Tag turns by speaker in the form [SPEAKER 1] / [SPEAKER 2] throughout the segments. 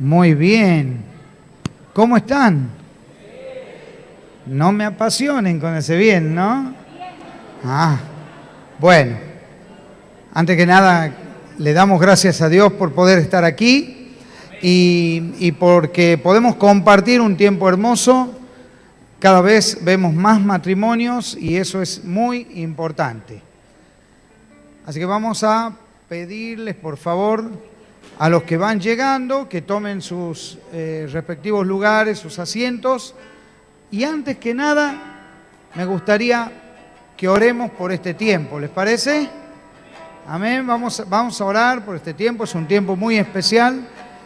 [SPEAKER 1] Muy bien. ¿Cómo están? No me apasionen con ese bien, ¿no? Bueno. Antes que nada, le damos gracias a Dios por poder estar aquí y porque podemos compartir un tiempo hermoso. Cada vez vemos más matrimonios y eso es muy importante. Así que vamos a pedirles, por favor, a los que van llegando, que tomen sus respectivos lugares, sus asientos. Y antes que nada, me gustaría que oremos por este tiempo. ¿Les parece? Amén. Vamos a orar por este tiempo. Es un tiempo muy especial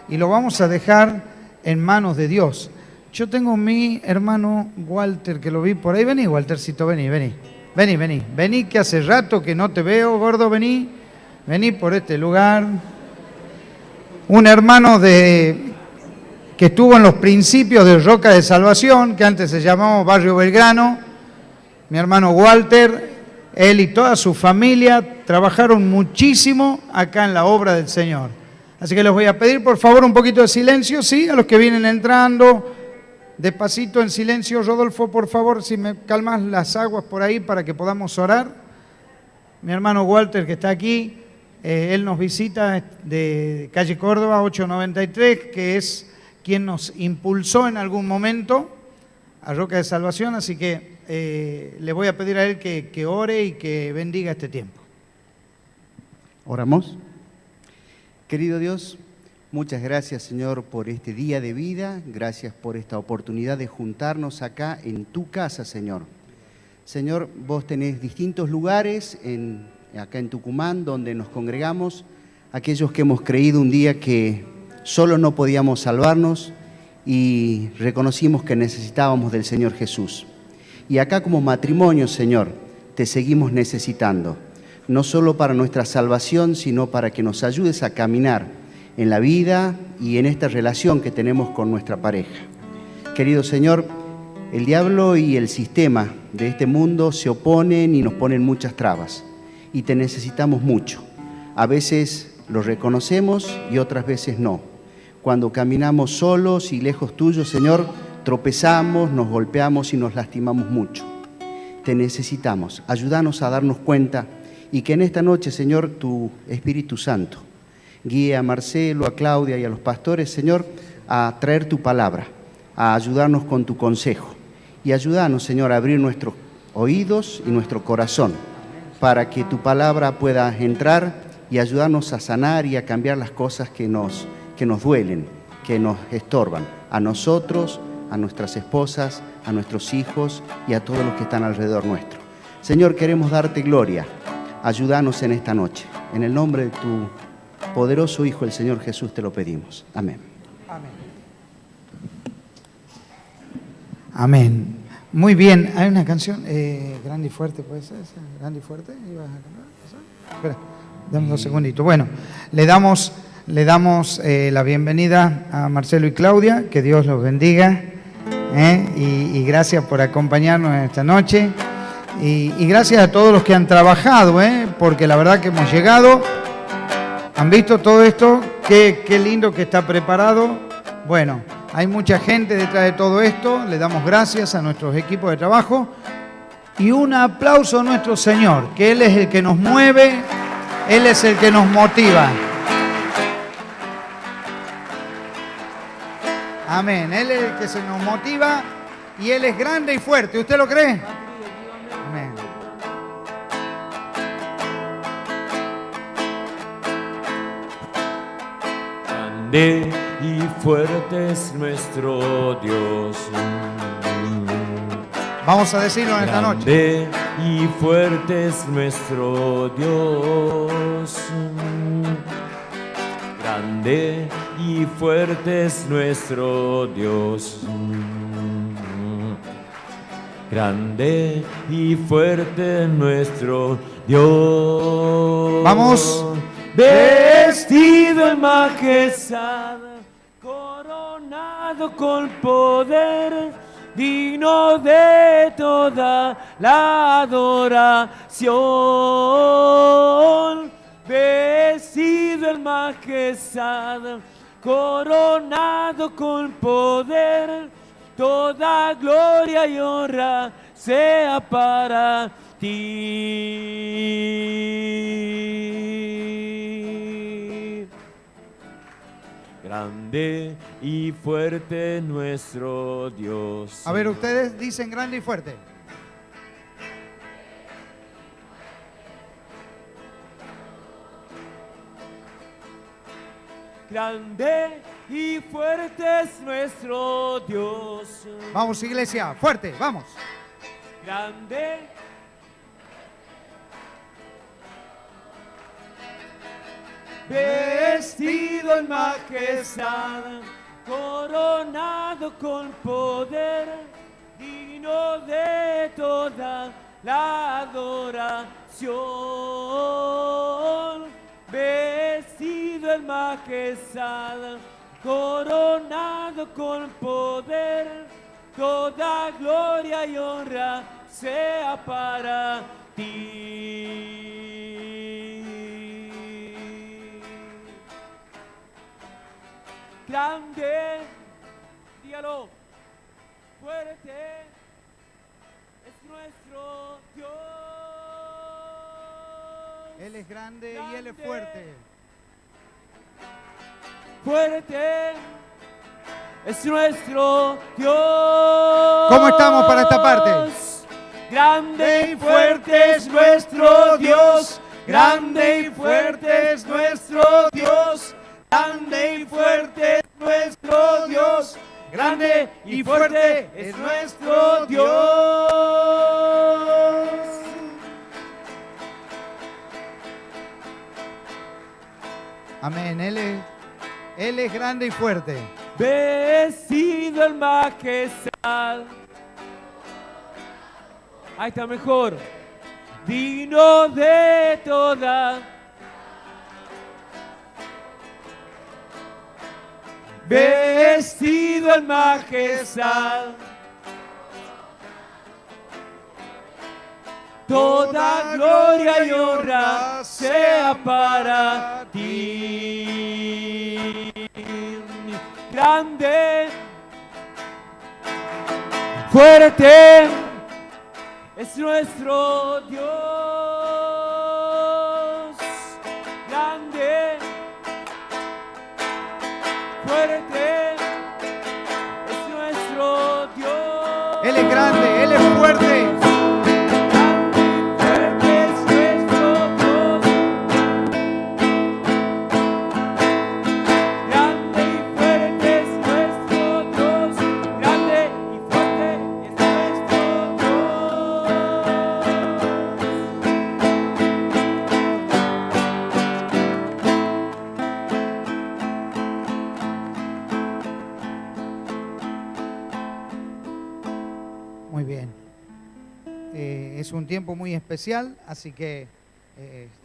[SPEAKER 1] y lo vamos a dejar en manos de Dios. Yo tengo mi hermano Walter, que lo vi por ahí. Vení, Waltercito, vení. Vení, que hace rato que no te veo, gordo, vení por este lugar. Un hermano que estuvo en los principios de Roca de Salvación, que antes se llamaba Barrio Belgrano. Mi hermano Walter, él y toda su familia trabajaron muchísimo acá en la obra del Señor. Así que les voy a pedir, por favor, un poquito de silencio, ¿sí? A los que vienen entrando, despacito, en silencio. Rodolfo, por favor, si me calmas las aguas por ahí para que podamos orar. Mi hermano Walter, que está aquí, él nos visita de calle Córdoba 893, que es quien nos impulsó en algún momento a Roca de Salvación, así que le voy a pedir a él que ore y que bendiga este tiempo.
[SPEAKER 2] Oramos. Querido Dios, muchas gracias, Señor, por este día de vida. Gracias por esta oportunidad de juntarnos acá en tu casa, Señor. Señor, vos tenés distintos lugares acá en Tucumán donde nos congregamos, aquellos que hemos creído un día que solo no podíamos salvarnos y reconocimos que necesitábamos del Señor Jesús. Y acá como matrimonio, Señor, te seguimos necesitando, no solo para nuestra salvación, sino para que nos ayudes a caminar en la vida y en esta relación que tenemos con nuestra pareja. Querido Señor, el diablo y el sistema de este mundo se oponen y nos ponen muchas trabas, y te necesitamos mucho. A veces lo reconocemos y otras veces no. Cuando caminamos solos y lejos tuyo, Señor, tropezamos, nos golpeamos y nos lastimamos mucho. Te necesitamos. Ayúdanos a darnos cuenta y que en esta noche, Señor, tu Espíritu Santo guíe a Marcelo, a Claudia y a los pastores, Señor, a traer tu palabra, a ayudarnos con tu consejo. Y ayúdanos, Señor, a abrir nuestros oídos y nuestro corazón para que tu palabra pueda entrar y ayudarnos a sanar y a cambiar las cosas que nos duelen, que nos estorban, a nosotros, a nuestras esposas, a nuestros hijos y a todos los que están alrededor nuestro. Señor, queremos darte gloria. Ayúdanos en esta noche. En el nombre de tu poderoso Hijo, el Señor Jesús, te lo pedimos. Amén.
[SPEAKER 1] Amén. Amén. Muy bien. Hay una canción, grande y fuerte, ¿puede ser esa? Grande y fuerte. ¿Ibas a cantar? Espera, dame 2 segunditos. Bueno, le damos la bienvenida a Marcelo y Claudia. Que Dios los bendiga. Y gracias por acompañarnos en esta noche. Y gracias a todos los que han trabajado, porque la verdad que hemos llegado. ¿Han visto todo esto? Qué lindo que está preparado. Bueno, hay mucha gente detrás de todo esto. Le damos gracias a nuestros equipos de trabajo. Y un aplauso a nuestro Señor, que Él es el que nos mueve, Él es el que nos motiva. Amén. Él es el que se nos motiva y Él es grande y fuerte. ¿Usted lo cree? Amén.
[SPEAKER 3] Grande y fuerte es nuestro Dios.
[SPEAKER 1] Vamos a decirlo en esta noche.
[SPEAKER 3] Grande y fuerte es nuestro Dios. Grande y fuerte es nuestro Dios. Grande y fuerte es nuestro Dios.
[SPEAKER 1] Vamos.
[SPEAKER 3] Vestido en majestad, coronado con poder, digno de toda la adoración. Vestido en majestad, coronado con poder, toda gloria y honra sea para ti. Grande y fuerte nuestro Dios.
[SPEAKER 1] A ver, ustedes dicen grande y fuerte.
[SPEAKER 3] Grande y fuerte es nuestro Dios.
[SPEAKER 1] Vamos, iglesia, fuerte, vamos.
[SPEAKER 3] Grande. Vestido en majestad, coronado con poder, digno de toda la adoración. Vestido en majestad, coronado con poder, toda gloria y honra sea para ti. Grande, dígalo, fuerte es nuestro Dios.
[SPEAKER 1] Él es grande y Él es fuerte.
[SPEAKER 3] Fuerte es nuestro Dios.
[SPEAKER 1] ¿Cómo estamos para esta parte?
[SPEAKER 3] Grande y fuerte es nuestro Dios. Grande y fuerte es nuestro Dios. Grande y fuerte es nuestro Dios. Grande y fuerte es nuestro Dios.
[SPEAKER 1] Amén. Él es grande y fuerte.
[SPEAKER 3] Vestido en majestad. Ahí está mejor. Digno de toda. Vestido en majestad. Toda gloria y honra sea para ti. Grande, fuerte es nuestro Dios. Grande, fuerte es nuestro Dios.
[SPEAKER 1] Él es grande, Él es fuerte. Muy bien. Es un tiempo muy especial, así que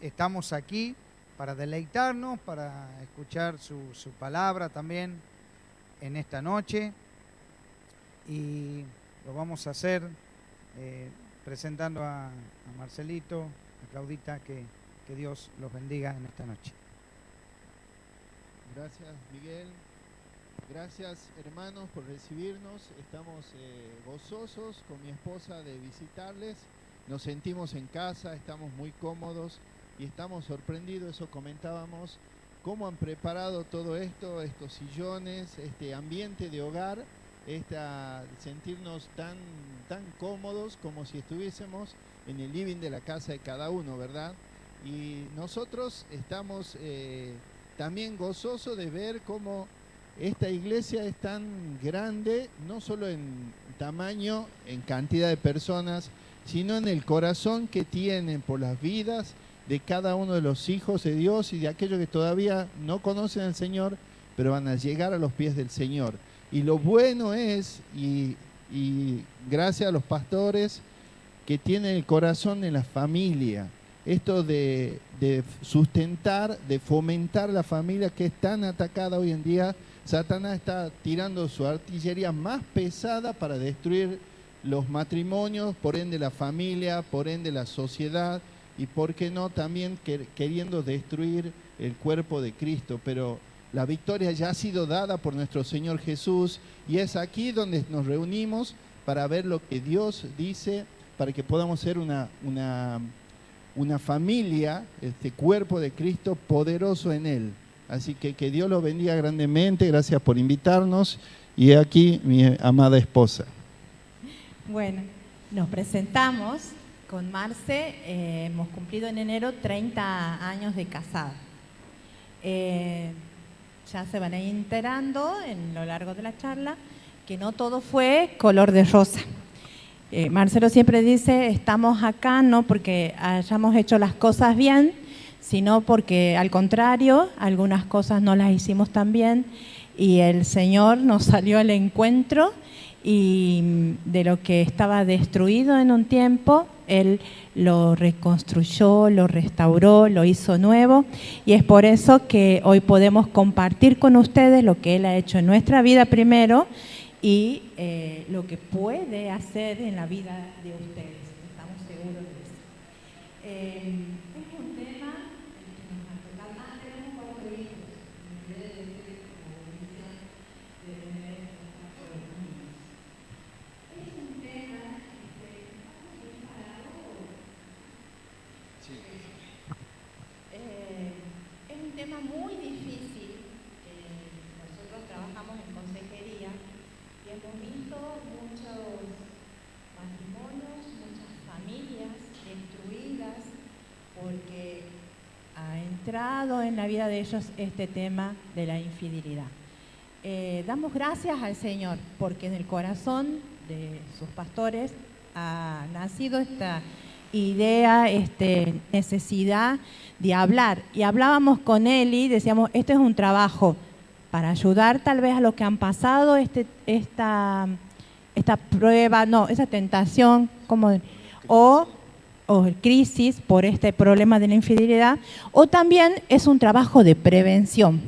[SPEAKER 1] estamos aquí para deleitarnos, para escuchar su palabra también en esta noche. Y lo vamos a hacer presentando a Marcelito, a Claudita, que Dios los bendiga en esta noche.
[SPEAKER 4] Gracias, Miguel. Gracias, hermanos, por recibirnos. Estamos gozosos con mi esposa de visitarles. Nos sentimos en casa, estamos muy cómodos y estamos sorprendidos, eso comentábamos, cómo han preparado todo esto, estos sillones, este ambiente de hogar, sentirnos tan cómodos como si estuviésemos en el living de la casa de cada uno, ¿verdad? Y nosotros estamos también gozosos de ver cómo esta iglesia es tan grande, no solo en tamaño, en cantidad de personas, sino en el corazón que tienen por las vidas de cada uno de los hijos de Dios y de aquellos que todavía no conocen al Señor, pero van a llegar a los pies del Señor. Y lo bueno es, y gracias a los pastores que tienen el corazón en la familia, esto de sustentar, de fomentar la familia que es tan atacada hoy en día. Satanás está tirando su artillería más pesada para destruir los matrimonios, por ende la familia, por ende la sociedad y por qué no también queriendo destruir el cuerpo de Cristo. Pero la victoria ya ha sido dada por nuestro Señor Jesús, y es aquí donde nos reunimos para ver lo que Dios dice, para que podamos ser una familia, este cuerpo de Cristo poderoso en Él. Así que Dios los bendiga grandemente, gracias por invitarnos, y aquí mi amada esposa.
[SPEAKER 5] Bueno, nos presentamos con Marce, hemos cumplido en enero 30 años de casado. Ya se van a ir enterando en lo largo de la charla que no todo fue color de rosa. Marcelo siempre dice, estamos acá no porque hayamos hecho las cosas bien, sino porque al contrario, algunas cosas no las hicimos tan bien y el Señor nos salió al encuentro y de lo que estaba destruido en un tiempo, Él lo reconstruyó, lo restauró, lo hizo nuevo, y es por eso que hoy podemos compartir con ustedes lo que Él ha hecho en nuestra vida primero y lo que puede hacer en la vida de ustedes. Estamos seguros de eso. Es un tema que nos ha tocado. Tenemos 4 hijos. Me debe decir como bendición de tener 4 niños. Es un tema es un tema muy difícil. Nosotros trabajamos en consejería y hemos visto muchos matrimonios, muchas familias destruidas porque ha entrado en la vida de ellos este tema de la infidelidad. Damos gracias al Señor porque en el corazón de sus pastores ha nacido esta idea, necesidad de hablar. Y hablábamos con él y decíamos, este es un trabajo para ayudar tal vez a los que han pasado esta prueba, no, esa tentación, o crisis por este problema de la infidelidad, o también es un trabajo de prevención.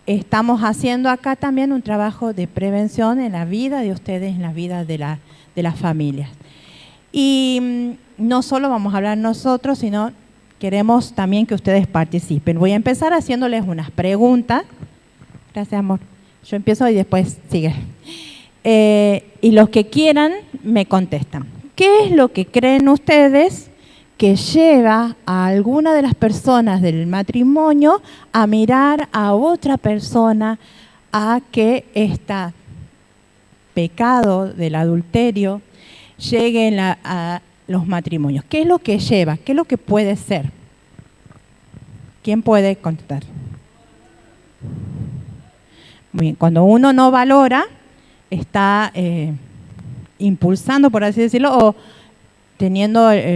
[SPEAKER 5] Estamos haciendo acá también un trabajo de prevención en la vida de ustedes, en la vida de las familias. Y no solo vamos a hablar nosotros, sino queremos también que ustedes participen. Voy a empezar haciéndoles unas preguntas. Gracias, amor. Yo empiezo y después sigue. Y los que quieran me contestan. ¿Qué es lo que creen ustedes que lleva a alguna de las personas del matrimonio a mirar a otra persona a que este pecado del adulterio llegue a los matrimonios? ¿Qué es lo que lleva? ¿Qué es lo que puede ser? ¿Quién puede contestar? Muy bien, cuando uno no valora, está impulsando, por así decirlo, o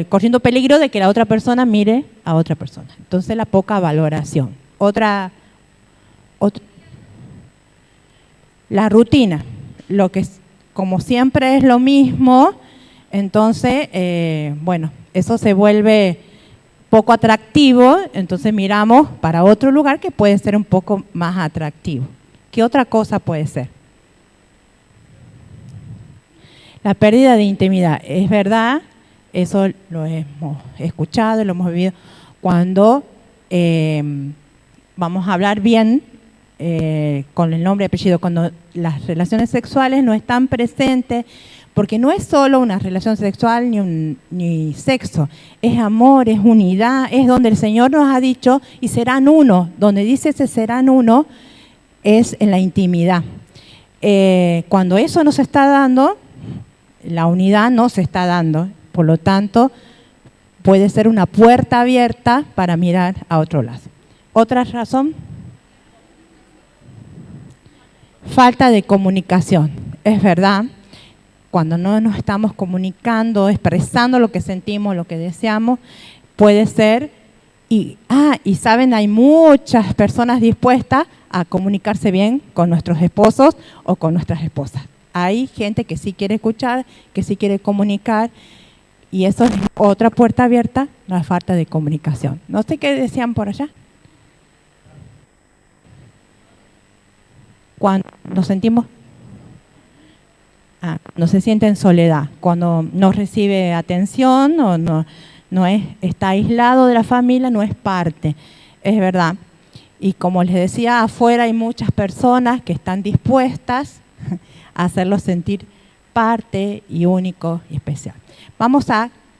[SPEAKER 5] corriendo peligro de que la otra persona mire a otra persona. Entonces, la poca valoración. La rutina, lo que como siempre es lo mismo, entonces, bueno, eso se vuelve poco atractivo, entonces miramos para otro lugar que puede ser un poco más atractivo. ¿Qué otra cosa puede ser? La pérdida de intimidad. Es verdad, eso lo hemos escuchado, lo hemos vivido. Cuando vamos a hablar bien, con el nombre y apellido, cuando las relaciones sexuales no están presentes, porque no es solo una relación sexual ni sexo, es amor, es unidad, es donde el Señor nos ha dicho y serán uno, donde dice ese serán uno es en la intimidad. Cuando eso no se está dando, la unidad no se está dando, por lo tanto puede ser una puerta abierta para mirar a otro lado. ¿Otra razón? Falta de comunicación, es verdad. Cuando no nos estamos comunicando, expresando lo que sentimos, lo que deseamos, puede ser, y saben, hay muchas personas dispuestas a comunicarse bien con nuestros esposos o con nuestras esposas. Hay gente que sí quiere escuchar, que sí quiere comunicar, y eso es otra puerta abierta, la falta de comunicación. No sé qué decían por allá. Cuando nos sentimos... no se siente en soledad, cuando no recibe atención o está aislado de la familia, no es parte, es verdad. Y como les decía, afuera hay muchas personas que están dispuestas a hacerlos sentir parte y único y especial.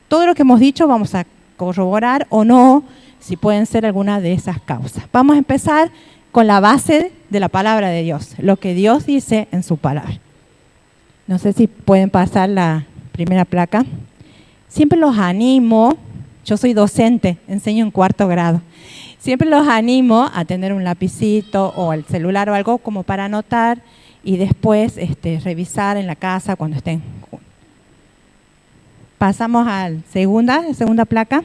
[SPEAKER 5] Todo lo que hemos dicho vamos a corroborar o no si pueden ser alguna de esas causas. Vamos a empezar con la base de la palabra de Dios, lo que Dios dice en su palabra. No sé si pueden pasar la primera placa. Siempre los animo, yo soy docente, enseño en 4º grado. Siempre los animo a tener un lapicito o el celular o algo como para anotar y después revisar en la casa cuando estén juntos. Pasamos a la segunda placa.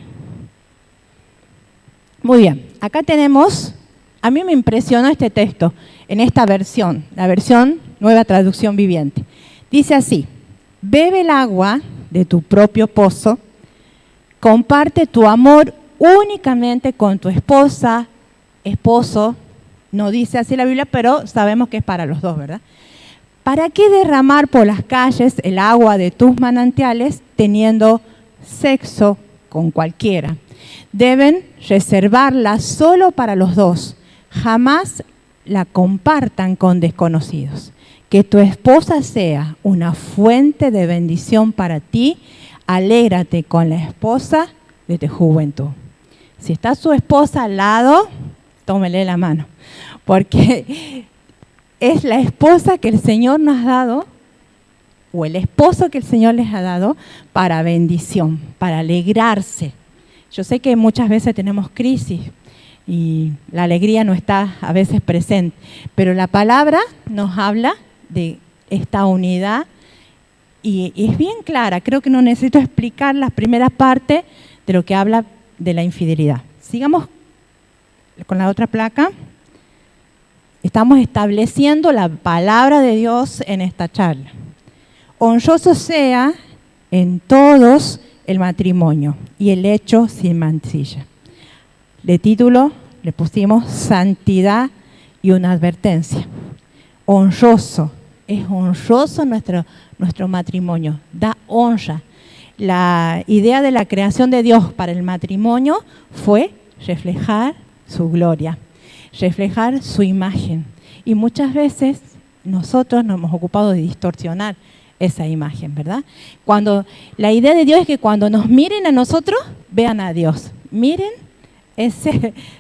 [SPEAKER 5] Muy bien, acá tenemos, a mí me impresionó este texto en esta versión, la versión Nueva Traducción Viviente. Dice así: bebe el agua de tu propio pozo, comparte tu amor únicamente con tu esposa, esposo, no dice así la Biblia, pero sabemos que es para los dos, ¿verdad? ¿Para qué derramar por las calles el agua de tus manantiales teniendo sexo con cualquiera? Deben reservarla solo para los dos, jamás la compartan con desconocidos. Que tu esposa sea una fuente de bendición para ti, alégrate con la esposa de tu juventud. Si está su esposa al lado, tómele la mano, porque es la esposa que el Señor nos ha dado, o el esposo que el Señor les ha dado, para bendición, para alegrarse. Yo sé que muchas veces tenemos crisis y la alegría no está a veces presente, pero la palabra nos habla de esta unidad y es bien clara. Creo que no necesito explicar las primeras partes de lo que habla de la infidelidad. Sigamos con la otra placa. Estamos estableciendo la palabra de Dios en esta charla. Honroso sea en todos el matrimonio y el hecho sin mancilla. De título le pusimos Santidad y una advertencia. Honroso, es honroso nuestro matrimonio, da honra. La idea de la creación de Dios para el matrimonio fue reflejar su gloria, reflejar su imagen. Y muchas veces nosotros nos hemos ocupado de distorsionar esa imagen, ¿verdad? La idea de Dios es que cuando nos miren a nosotros, vean a Dios. Miren esa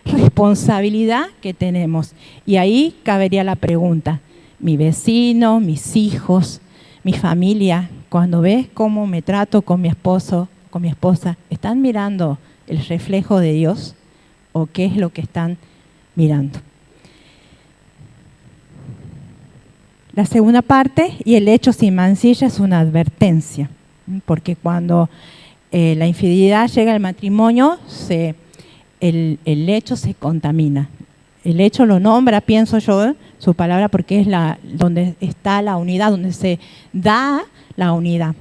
[SPEAKER 5] responsabilidad que tenemos. Y ahí cabería la pregunta: mi vecino, mis hijos, mi familia, cuando ves cómo me trato con mi esposo, con mi esposa, ¿están mirando el reflejo de Dios o qué es lo que están mirando? La segunda parte, y el hecho sin mancilla, es una advertencia, porque cuando la infidelidad llega al matrimonio, el hecho se contamina. El hecho lo nombra, pienso yo, su palabra, porque es donde está la unidad, donde se da la unidad.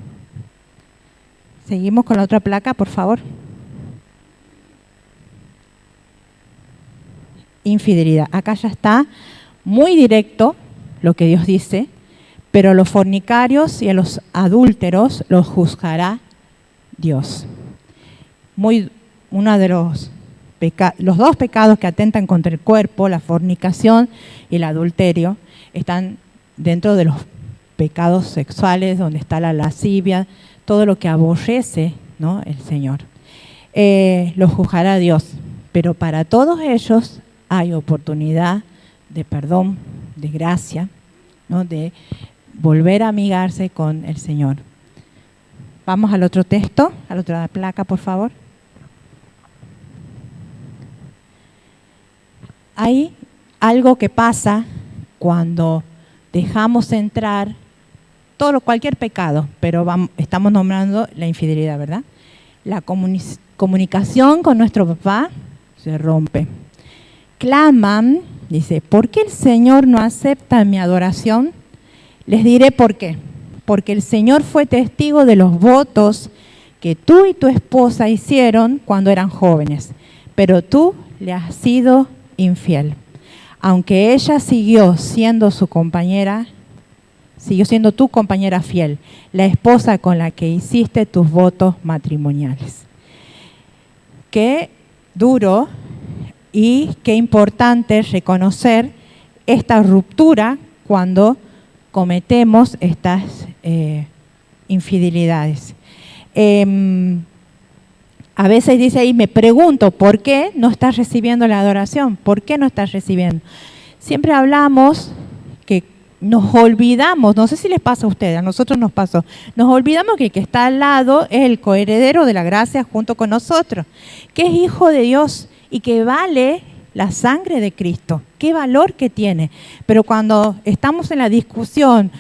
[SPEAKER 5] Seguimos con la otra placa, por favor. Infidelidad. Acá ya está muy directo lo que Dios dice, pero a los fornicarios y a los adúlteros los juzgará Dios. Uno de los dos pecados que atentan contra el cuerpo, la fornicación y el adulterio, están dentro de los pecados sexuales, donde está la lascivia, todo lo que aborrece, ¿no?, el Señor. Los juzgará Dios, pero para todos ellos hay oportunidad de perdón, de gracia, ¿no?, de volver a amigarse con el Señor. Vamos al otro texto, a la otra placa, por favor. Hay algo que pasa cuando dejamos entrar cualquier pecado, pero estamos nombrando la infidelidad, ¿verdad? La comunicación con nuestro papá se rompe. Claman, dice: ¿por qué el Señor no acepta mi adoración? Les diré por qué. Porque el Señor fue testigo de los votos que tú y tu esposa hicieron cuando eran jóvenes, pero tú le has sido infiel. Aunque ella siguió siendo tu compañera fiel, la esposa con la que hiciste tus votos matrimoniales. Qué duro
[SPEAKER 6] y qué importante reconocer esta ruptura cuando cometemos estas infidelidades. A veces dice ahí, me pregunto, ¿por qué no estás recibiendo la adoración? ¿Por qué no estás recibiendo? Siempre hablamos que nos olvidamos, no sé si les pasa a ustedes, a nosotros nos pasó, nos olvidamos que el que está al lado es el coheredero de la gracia junto con nosotros, que es hijo de Dios y que vale la sangre de Cristo. Qué valor que tiene. Pero cuando estamos en la discusión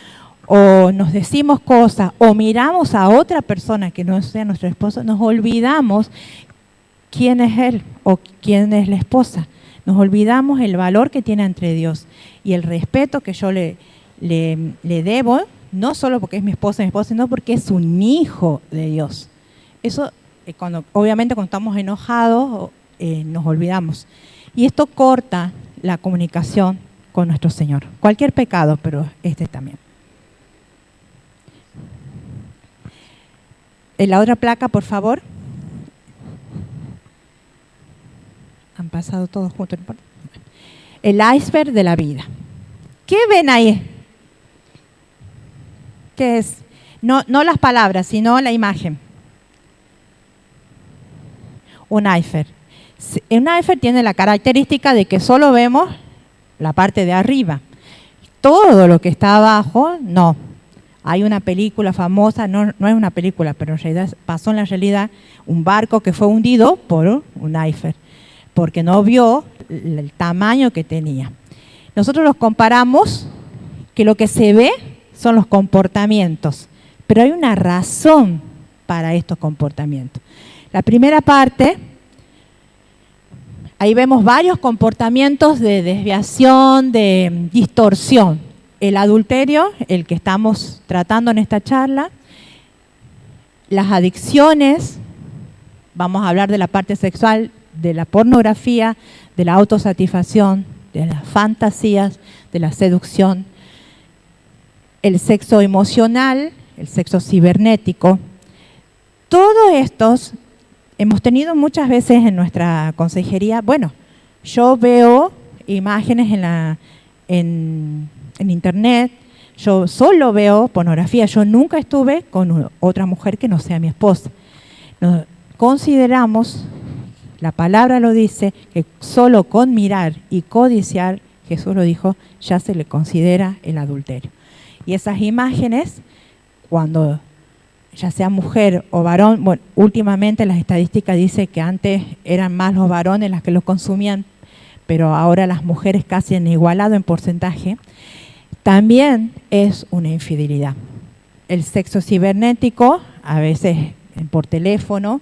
[SPEAKER 6] o nos decimos cosas o miramos a otra persona que no sea nuestro esposo, nos olvidamos quién es él o quién es la esposa. Nos olvidamos el valor que tiene entre Dios y el respeto que yo le debo, no solo porque es mi esposa, sino porque es un hijo de Dios. Eso, obviamente cuando estamos enojados, nos olvidamos. Y esto corta la comunicación con nuestro Señor. Cualquier pecado, pero este también. La otra placa, por favor. Han pasado todos juntos. El iceberg de la vida. ¿Qué ven ahí? ¿Qué es? No las palabras, sino la imagen. Un iceberg. Un iceberg tiene la característica de que solo vemos la parte de arriba. Todo lo que está abajo, no. Hay una película famosa, no es una película, pero en realidad pasó en la realidad un barco que fue hundido por un iceberg, porque no vio el tamaño que tenía. Nosotros los comparamos que lo que se ve son los comportamientos, pero hay una razón para estos comportamientos. La primera parte, ahí vemos varios comportamientos de desviación, de distorsión. El adulterio, el que estamos tratando en esta charla, las adicciones, vamos a hablar de la parte sexual, de la pornografía, de la autosatisfacción, de las fantasías, de la seducción, el sexo emocional, el sexo cibernético. Todos estos hemos tenido muchas veces en nuestra consejería. Bueno, yo veo imágenes en internet, yo solo veo pornografía, yo nunca estuve con otra mujer que no sea mi esposa. Nos consideramos, la palabra lo dice, que solo con mirar y codiciar, Jesús lo dijo, ya se le considera el adulterio. Y esas imágenes, cuando ya sea mujer o varón, bueno, últimamente las estadísticas dicen que antes eran más los varones las que los consumían, pero ahora las mujeres casi han igualado en porcentaje, también es una infidelidad. El sexo cibernético, a veces por teléfono,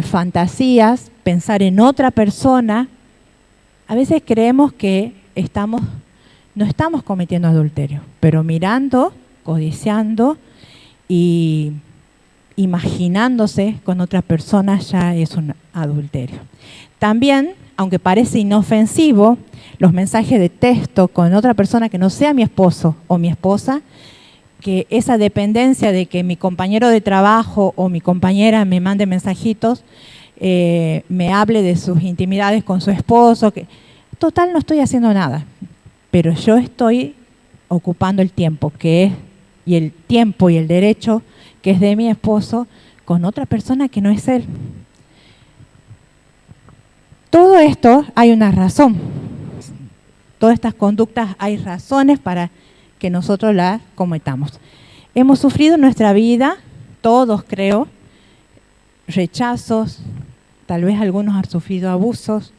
[SPEAKER 6] fantasías, pensar en otra persona, a veces creemos que no estamos cometiendo adulterio, pero mirando, codiciando y imaginándose con otra persona ya es un adulterio. También, aunque parece inofensivo, los mensajes de texto con otra persona que no sea mi esposo o mi esposa, que esa dependencia de que mi compañero de trabajo o mi compañera me mande mensajitos, me hable de sus intimidades con su esposo, que total no estoy haciendo nada, pero yo estoy ocupando el tiempo y el derecho que es de mi esposo con otra persona que no es él. Todo esto hay una razón. Todas estas conductas hay razones para que nosotros las cometamos. Hemos sufrido en nuestra vida, todos creo, rechazos, tal vez algunos han sufrido abusos,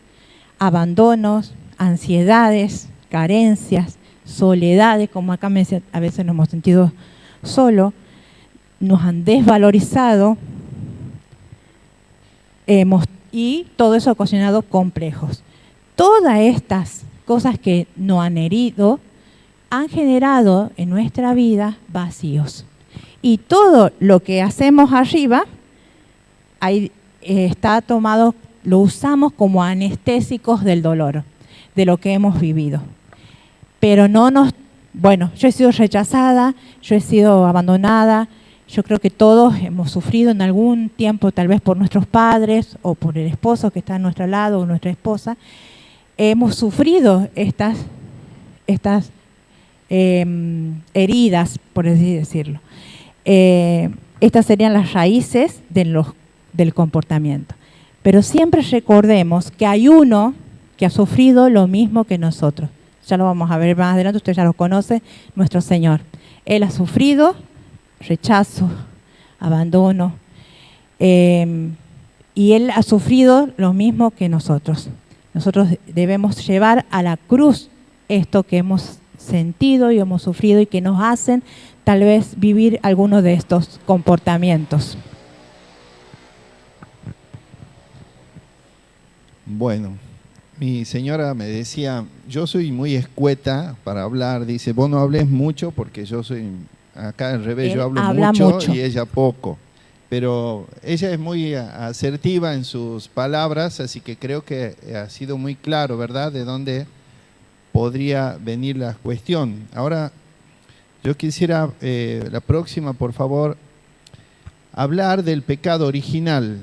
[SPEAKER 6] abandonos, ansiedades, carencias, soledades, como acá me decía, a veces nos hemos sentido solos, nos han desvalorizado y todo eso ha ocasionado complejos. Todas estas cosas que nos han herido han generado en nuestra vida vacíos. Y todo lo que hacemos arriba ahí está tomado, lo usamos como anestésicos del dolor, de lo que hemos vivido. Pero yo he sido rechazada, yo he sido abandonada, Yo creo que todos hemos sufrido en algún tiempo, tal vez por nuestros padres o por el esposo que está a nuestro lado o nuestra esposa, hemos sufrido estas heridas, por así decirlo. Estas serían las raíces del comportamiento. Pero siempre recordemos que hay uno que ha sufrido lo mismo que nosotros. Ya lo vamos a ver más adelante, usted ya lo conoce, nuestro Señor. Él ha sufrido rechazo, abandono, y Él ha sufrido lo mismo que nosotros. Nosotros debemos llevar a la cruz esto que hemos sentido y hemos sufrido y que nos hacen tal vez vivir alguno de estos comportamientos.
[SPEAKER 4] Bueno, mi señora me decía, yo soy muy escueta para hablar, dice, vos no hables mucho porque yo soy, acá al revés, yo hablo mucho y ella poco. Pero ella es muy asertiva en sus palabras, así que creo que ha sido muy claro, ¿verdad?, de dónde podría venir la cuestión. Ahora, yo quisiera, la próxima, por favor, hablar del pecado original.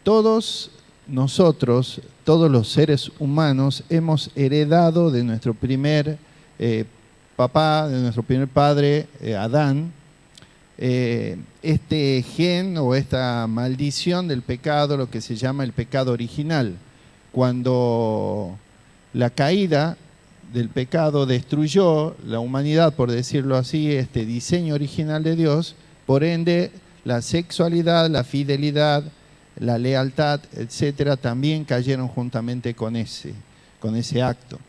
[SPEAKER 4] Todos nosotros, todos los seres humanos, hemos heredado de nuestro primer papá, de nuestro primer padre, Adán, este gen o esta maldición del pecado, lo que se llama el pecado original. Cuando la caída del pecado destruyó la humanidad, por decirlo así, este diseño original de Dios, por ende la sexualidad, la fidelidad, la lealtad, etcétera, también cayeron juntamente con ese acto.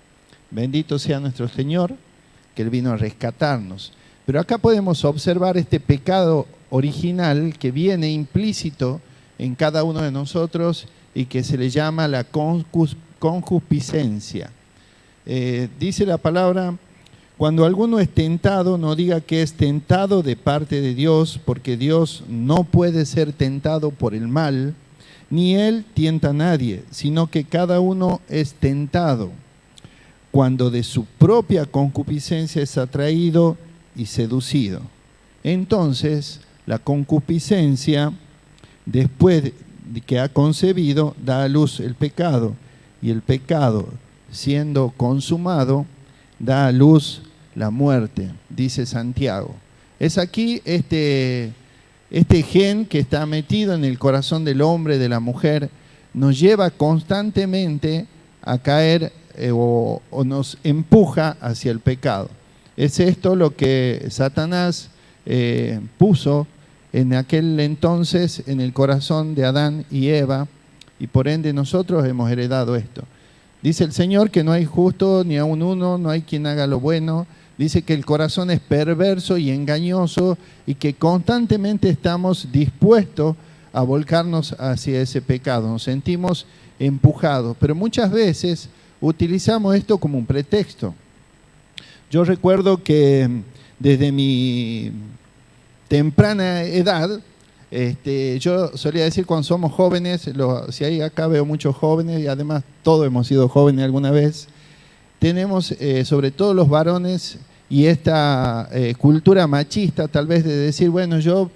[SPEAKER 4] Bendito sea nuestro Señor, que Él vino a rescatarnos. Pero acá podemos observar este pecado original que viene implícito en cada uno de nosotros y que se le llama la concupiscencia. Dice la palabra, cuando alguno es tentado, no diga que es tentado de parte de Dios, porque Dios no puede ser tentado por el mal, ni Él tienta a nadie, sino que cada uno es tentado cuando de su propia concupiscencia es atraído y seducido. Entonces, la concupiscencia, después de que ha concebido, da a luz el pecado, y el pecado, siendo consumado, da a luz la muerte, dice Santiago. Es aquí este gen que está metido en el corazón del hombre, de la mujer, nos lleva constantemente a caer o nos empuja hacia el pecado. Es esto lo que Satanás puso en aquel entonces en el corazón de Adán y Eva, y por ende nosotros hemos heredado esto. Dice el Señor que no hay justo ni aun uno, no hay quien haga lo bueno. Dice que el corazón es perverso y engañoso y que constantemente estamos dispuestos a volcarnos hacia ese pecado. Nos sentimos empujados, pero muchas veces utilizamos esto como un pretexto. Yo recuerdo que desde mi temprana edad, yo solía decir cuando somos jóvenes, si hay acá veo muchos jóvenes y además todos hemos sido jóvenes alguna vez, tenemos sobre todo los varones y esta cultura machista tal vez de decir, bueno, yo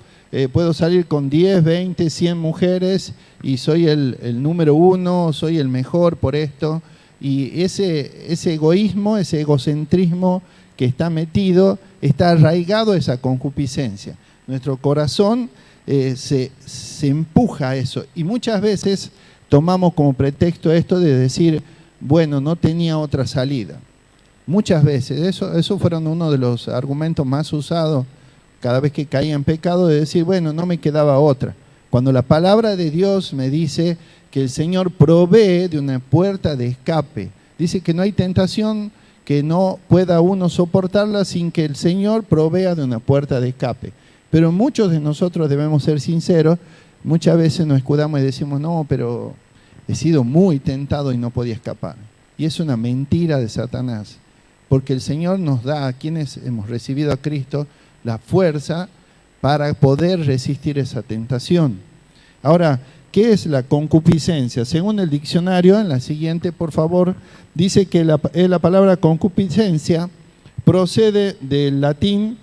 [SPEAKER 4] puedo salir con 10, 20, 100 mujeres y soy el número uno, soy el mejor por esto. Y ese egoísmo, ese egocentrismo que está metido, está arraigado a esa concupiscencia. Nuestro corazón se empuja a eso y muchas veces tomamos como pretexto esto de decir, bueno, no tenía otra salida. Muchas veces, eso fueron uno de los argumentos más usados cada vez que caía en pecado, de decir, bueno, no me quedaba otra. Cuando la palabra de Dios me dice que el Señor provee de una puerta de escape. Dice que no hay tentación que no pueda uno soportarla sin que el Señor provea de una puerta de escape. Pero muchos de nosotros debemos ser sinceros, muchas veces nos escudamos y decimos, no, pero he sido muy tentado y no podía escapar. Y es una mentira de Satanás, porque el Señor nos da a quienes hemos recibido a Cristo la fuerza para poder resistir esa tentación. Ahora, ¿qué es la concupiscencia? Según el diccionario, en la siguiente, por favor, dice que la palabra concupiscencia procede del latín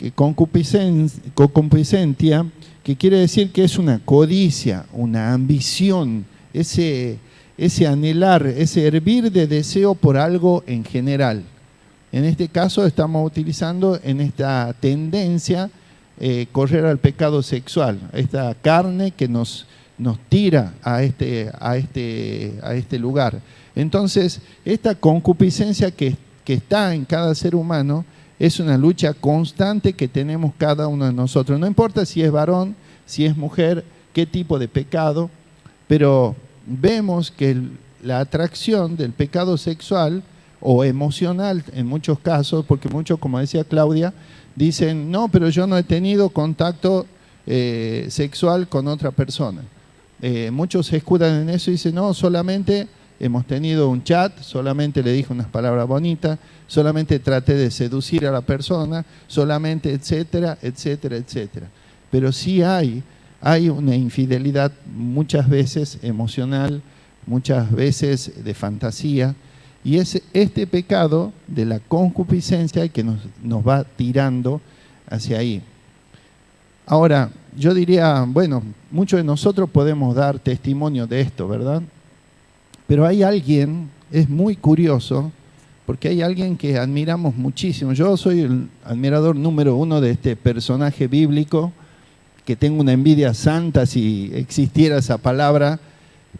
[SPEAKER 4] que concupiscentia, que quiere decir que es una codicia, una ambición, ese anhelar, ese hervir de deseo por algo en general. En este caso estamos utilizando en esta tendencia correr al pecado sexual, esta carne que nos tira a este lugar. Entonces, esta concupiscencia que está en cada ser humano es una lucha constante que tenemos cada uno de nosotros. No importa si es varón, si es mujer, qué tipo de pecado, pero vemos que la atracción del pecado sexual o emocional en muchos casos, porque muchos, como decía Claudia, dicen, no, pero yo no he tenido contacto sexual con otra persona. Muchos se escudan en eso y dicen, no, solamente hemos tenido un chat, solamente le dije unas palabras bonitas, solamente traté de seducir a la persona, solamente, etcétera, etcétera, etcétera. Pero sí hay una infidelidad muchas veces emocional, muchas veces de fantasía, y es este pecado de la concupiscencia que nos va tirando hacia ahí. Ahora, yo diría, bueno, muchos de nosotros podemos dar testimonio de esto, ¿verdad? Pero hay alguien, es muy curioso, porque hay alguien que admiramos muchísimo. Yo soy el admirador número 1 de este personaje bíblico, que tengo una envidia santa si existiera esa palabra,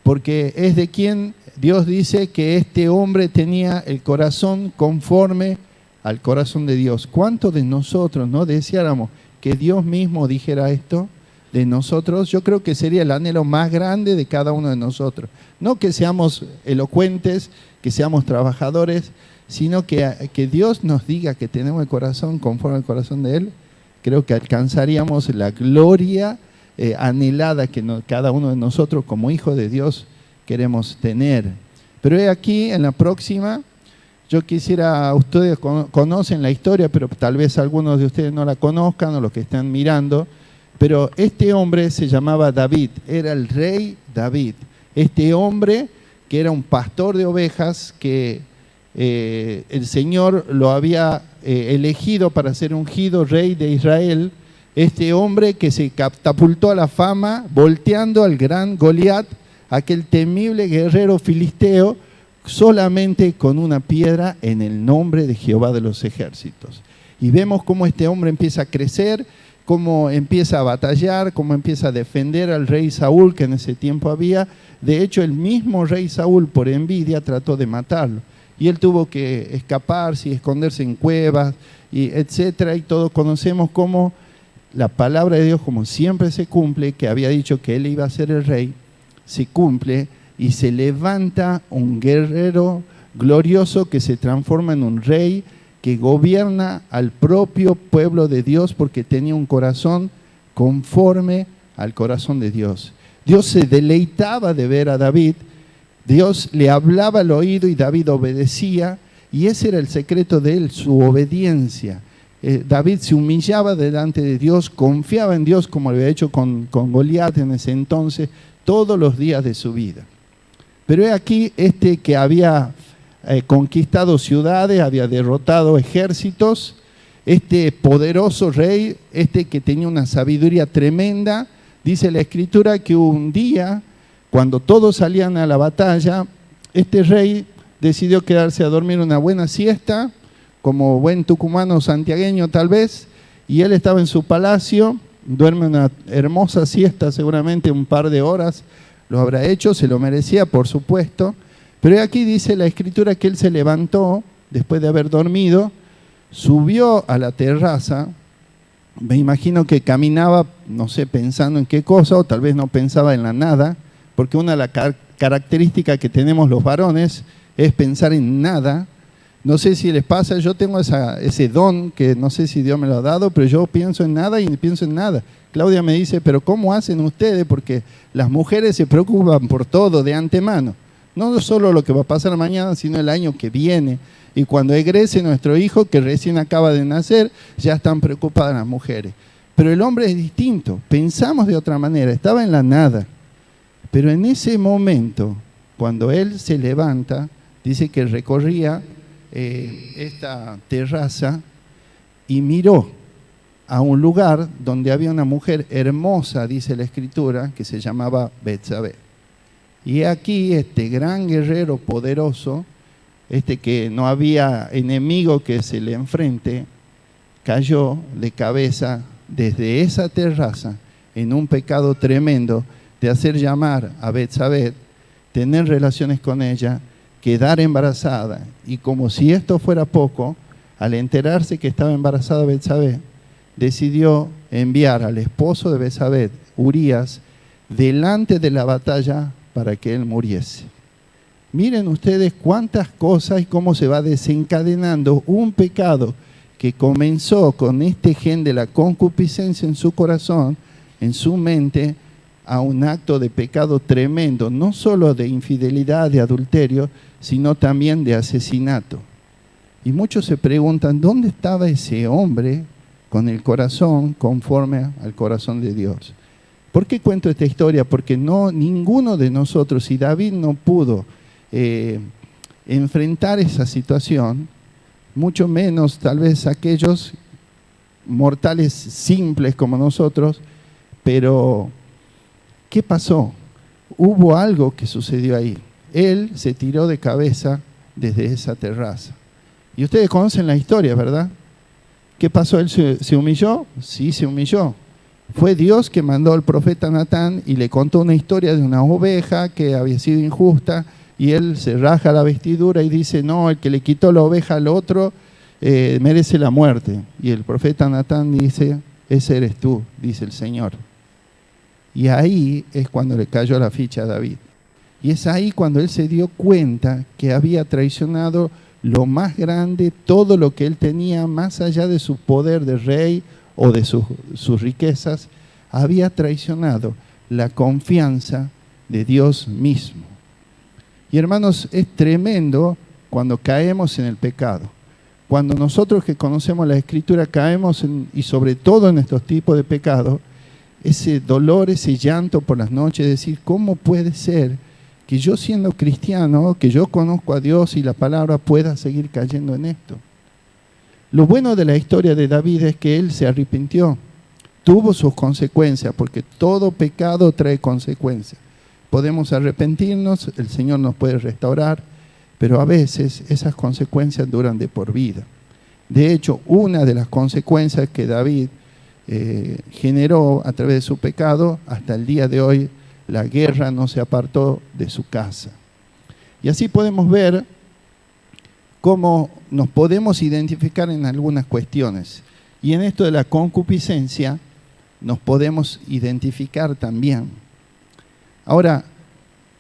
[SPEAKER 4] porque es de quien Dios dice que este hombre tenía el corazón conforme al corazón de Dios. ¿Cuántos de nosotros no deseáramos que Dios mismo dijera esto de nosotros? Yo creo que sería el anhelo más grande de cada uno de nosotros. No que seamos elocuentes, que seamos trabajadores, sino que Dios nos diga que tenemos el corazón conforme al corazón de Él. Creo que alcanzaríamos la gloria anhelada que cada uno de nosotros como hijos de Dios queremos tener. Pero aquí en la próxima, yo quisiera, ustedes conocen la historia, pero tal vez algunos de ustedes no la conozcan o los que están mirando, pero este hombre se llamaba David, era el rey David. Este hombre que era un pastor de ovejas, que el Señor lo había elegido para ser ungido rey de Israel. Este hombre que se catapultó a la fama volteando al gran Goliat, aquel temible guerrero filisteo, solamente con una piedra en el nombre de Jehová de los ejércitos. Y vemos cómo este hombre empieza a crecer, cómo empieza a batallar, cómo empieza a defender al rey Saúl, que en ese tiempo había. De hecho, el mismo rey Saúl, por envidia, trató de matarlo. Y él tuvo que escaparse y esconderse en cuevas, y etcétera. Y todos conocemos cómo la palabra de Dios, como siempre se cumple, que había dicho que él iba a ser el rey, se cumple y se levanta un guerrero glorioso que se transforma en un rey que gobierna al propio pueblo de Dios porque tenía un corazón conforme al corazón de Dios. Dios se deleitaba de ver a David, Dios le hablaba al oído y David obedecía, y ese era el secreto de él, su obediencia. David se humillaba delante de Dios, confiaba en Dios como lo había hecho con Goliat en ese entonces, todos los días de su vida. Pero he aquí este que había conquistado ciudades, había derrotado ejércitos, este poderoso rey, este que tenía una sabiduría tremenda. Dice la Escritura que un día, cuando todos salían a la batalla, este rey decidió quedarse a dormir una buena siesta, como buen tucumano santiagueño tal vez, y él estaba en su palacio, duerme una hermosa siesta, seguramente un par de horas lo habrá hecho, se lo merecía por supuesto, pero aquí dice la Escritura que él se levantó después de haber dormido, subió a la terraza, me imagino que caminaba, no sé, pensando en qué cosa, o tal vez no pensaba en la nada, porque una de las características que tenemos los varones es pensar en nada. No sé si les pasa, yo tengo ese don que no sé si Dios me lo ha dado, pero yo pienso en nada y pienso en nada. Claudia me dice, pero ¿cómo hacen ustedes? Porque las mujeres se preocupan por todo de antemano. No solo lo que va a pasar mañana, sino el año que viene. Y cuando egrese nuestro hijo, que recién acaba de nacer, ya están preocupadas las mujeres. Pero el hombre es distinto, pensamos de otra manera, estaba en la nada. Pero en ese momento, cuando él se levanta, dice que recorría esta terraza y miró a un lugar donde había una mujer hermosa, dice la Escritura, que se llamaba Betsabé. Y aquí este gran guerrero poderoso, que no había enemigo que se le enfrente, cayó de cabeza desde esa terraza en un pecado tremendo de hacer llamar a Betsabé, tener relaciones con ella, quedar embarazada. Y como si esto fuera poco, al enterarse que estaba embarazada Betsabé, decidió enviar al esposo de Betsabé, Urías, delante de la batalla para que él muriese. Miren ustedes cuántas cosas y cómo se va desencadenando un pecado que comenzó con este gen de la concupiscencia en su corazón, en su mente, a un acto de pecado tremendo, no solo de infidelidad, de adulterio, sino también de asesinato. Y muchos se preguntan, ¿dónde estaba ese hombre con el corazón conforme al corazón de Dios? ¿Por qué cuento esta historia? Porque ninguno de nosotros, si David no pudo enfrentar esa situación, mucho menos tal vez aquellos mortales simples como nosotros, pero ¿qué pasó? Hubo algo que sucedió ahí. Él se tiró de cabeza desde esa terraza. Y ustedes conocen la historia, ¿verdad? ¿Qué pasó? ¿Él se humilló? Sí, se humilló. Fue Dios que mandó al profeta Natán y le contó una historia de una oveja que había sido injusta, y él se raja la vestidura y dice, no, el que le quitó la oveja al otro merece la muerte. Y el profeta Natán dice, ese eres tú, dice el Señor. Y ahí es cuando le cayó la ficha a David. Y es ahí cuando él se dio cuenta que había traicionado lo más grande, todo lo que él tenía, más allá de su poder de rey o de sus riquezas, había traicionado la confianza de Dios mismo. Y hermanos, es tremendo cuando caemos en el pecado. Cuando nosotros que conocemos la Escritura caemos y sobre todo en estos tipos de pecados, ese dolor, ese llanto por las noches, decir, ¿cómo puede ser que yo siendo cristiano, que yo conozco a Dios y la palabra, pueda seguir cayendo en esto? Lo bueno de la historia de David es que él se arrepintió, tuvo sus consecuencias, porque todo pecado trae consecuencias. Podemos arrepentirnos, el Señor nos puede restaurar, pero a veces esas consecuencias duran de por vida. De hecho, una de las consecuencias que David generó a través de su pecado, hasta el día de hoy, la guerra no se apartó de su casa. Y así podemos ver cómo nos podemos identificar en algunas cuestiones. Y en esto de la concupiscencia nos podemos identificar también. Ahora,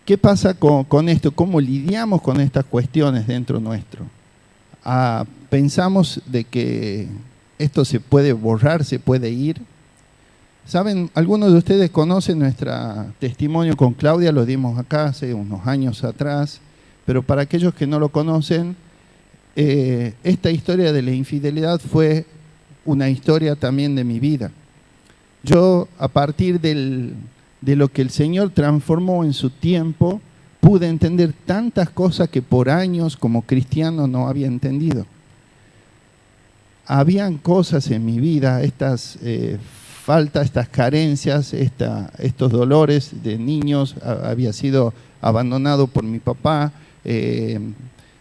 [SPEAKER 4] ¿qué pasa con esto? ¿Cómo lidiamos con estas cuestiones dentro nuestro? Pensamos de que esto se puede borrar, se puede ir. ¿Saben? Algunos de ustedes conocen nuestro testimonio con Claudia, lo dimos acá hace unos años atrás, pero para aquellos que no lo conocen, esta historia de la infidelidad fue una historia también de mi vida. Yo, a partir de lo que el Señor transformó en su tiempo, pude entender tantas cosas que por años como cristiano no había entendido. Habían cosas en mi vida, estas faltas, estas carencias, estos dolores de niños. Había sido abandonado por mi papá,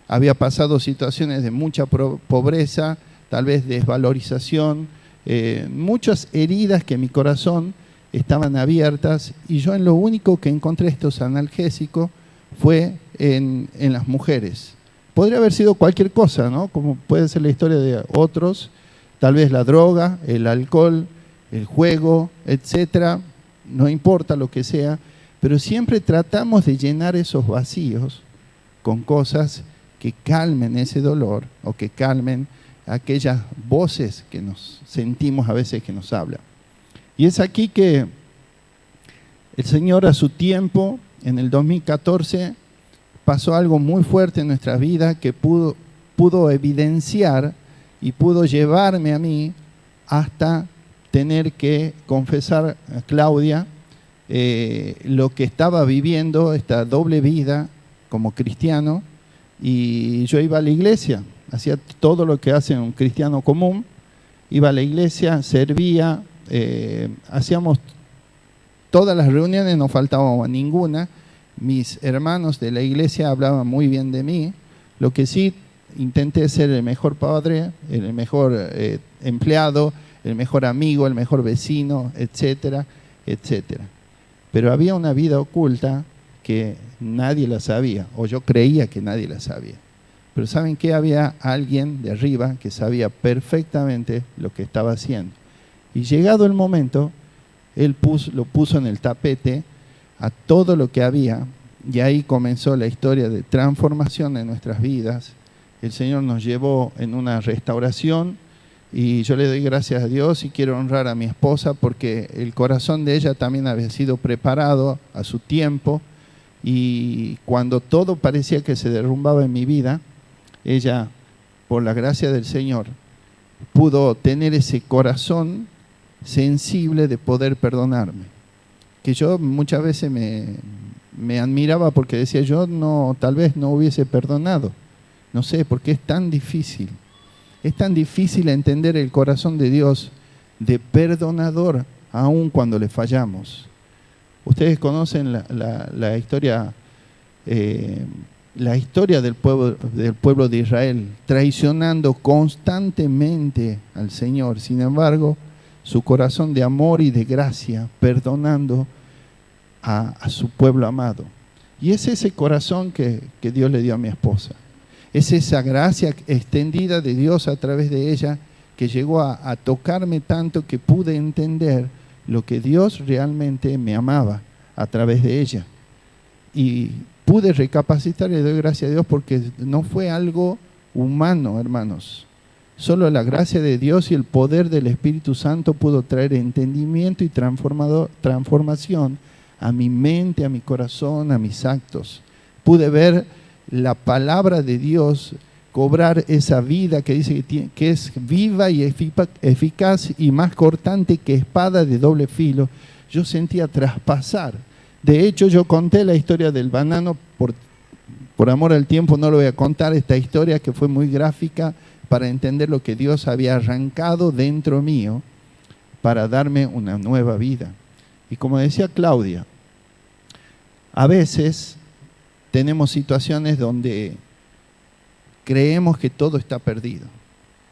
[SPEAKER 4] había pasado situaciones de mucha pobreza, tal vez desvalorización, muchas heridas que en mi corazón estaban abiertas, y yo en lo único que encontré estos analgésicos fue en las mujeres. Podría haber sido cualquier cosa, ¿no? Como puede ser la historia de otros, tal vez la droga, el alcohol, el juego, etcétera, no importa lo que sea, pero siempre tratamos de llenar esos vacíos con cosas que calmen ese dolor o que calmen aquellas voces que nos sentimos a veces que nos hablan. Y es aquí que el Señor a su tiempo, en el 2014, pasó algo muy fuerte en nuestra vida que pudo evidenciar y pudo llevarme a mí hasta tener que confesar a Claudia lo que estaba viviendo, esta doble vida como cristiano. Y yo iba a la iglesia, hacía todo lo que hace un cristiano común, iba a la iglesia, servía, hacíamos todas las reuniones, no faltaba ninguna. Mis hermanos de la iglesia hablaban muy bien de mí. Lo que sí, intenté ser el mejor padre, el mejor empleado, el mejor amigo, el mejor vecino, etcétera, etcétera. Pero había una vida oculta que nadie la sabía, o yo creía que nadie la sabía. Pero ¿saben qué? Había alguien de arriba que sabía perfectamente lo que estaba haciendo. Y llegado el momento, él lo puso en el tapete a todo lo que había, y ahí comenzó la historia de transformación en nuestras vidas. El Señor nos llevó en una restauración, y yo le doy gracias a Dios y quiero honrar a mi esposa porque el corazón de ella también había sido preparado a su tiempo, y cuando todo parecía que se derrumbaba en mi vida, ella, por la gracia del Señor, pudo tener ese corazón sensible de poder perdonarme. Que yo muchas veces me admiraba porque decía, yo tal vez no hubiese perdonado. No sé, porque es tan difícil. Es tan difícil entender el corazón de Dios de perdonador aun cuando le fallamos. Ustedes conocen la historia del pueblo de Israel, traicionando constantemente al Señor. Sin embargo, su corazón de amor y de gracia, perdonando a su pueblo amado. Y es ese corazón que Dios le dio a mi esposa. Es esa gracia extendida de Dios a través de ella que llegó a tocarme tanto que pude entender lo que Dios realmente me amaba a través de ella. Y pude recapacitar y le doy gracias a Dios porque no fue algo humano, hermanos. Solo la gracia de Dios y el poder del Espíritu Santo pudo traer entendimiento y transformación a mi mente, a mi corazón, a mis actos. Pude ver la palabra de Dios cobrar esa vida que dice que es viva y eficaz y más cortante que espada de doble filo. Yo sentía traspasar. De hecho, yo conté la historia del banano, por amor al tiempo no lo voy a contar, esta historia que fue muy gráfica para entender lo que Dios había arrancado dentro mío para darme una nueva vida. Y como decía Claudia, a veces tenemos situaciones donde creemos que todo está perdido.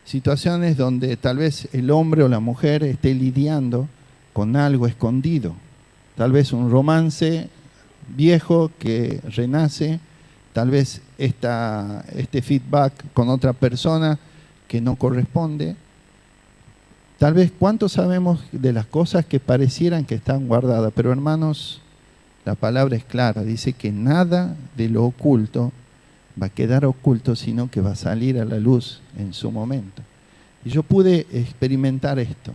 [SPEAKER 4] Situaciones donde tal vez el hombre o la mujer esté lidiando con algo escondido. Tal vez un romance viejo que renace, tal vez este feedback con otra persona que no corresponde. Tal vez cuánto sabemos de las cosas que parecieran que están guardadas, pero hermanos, la palabra es clara, dice que nada de lo oculto va a quedar oculto, sino que va a salir a la luz en su momento. Y yo pude experimentar esto.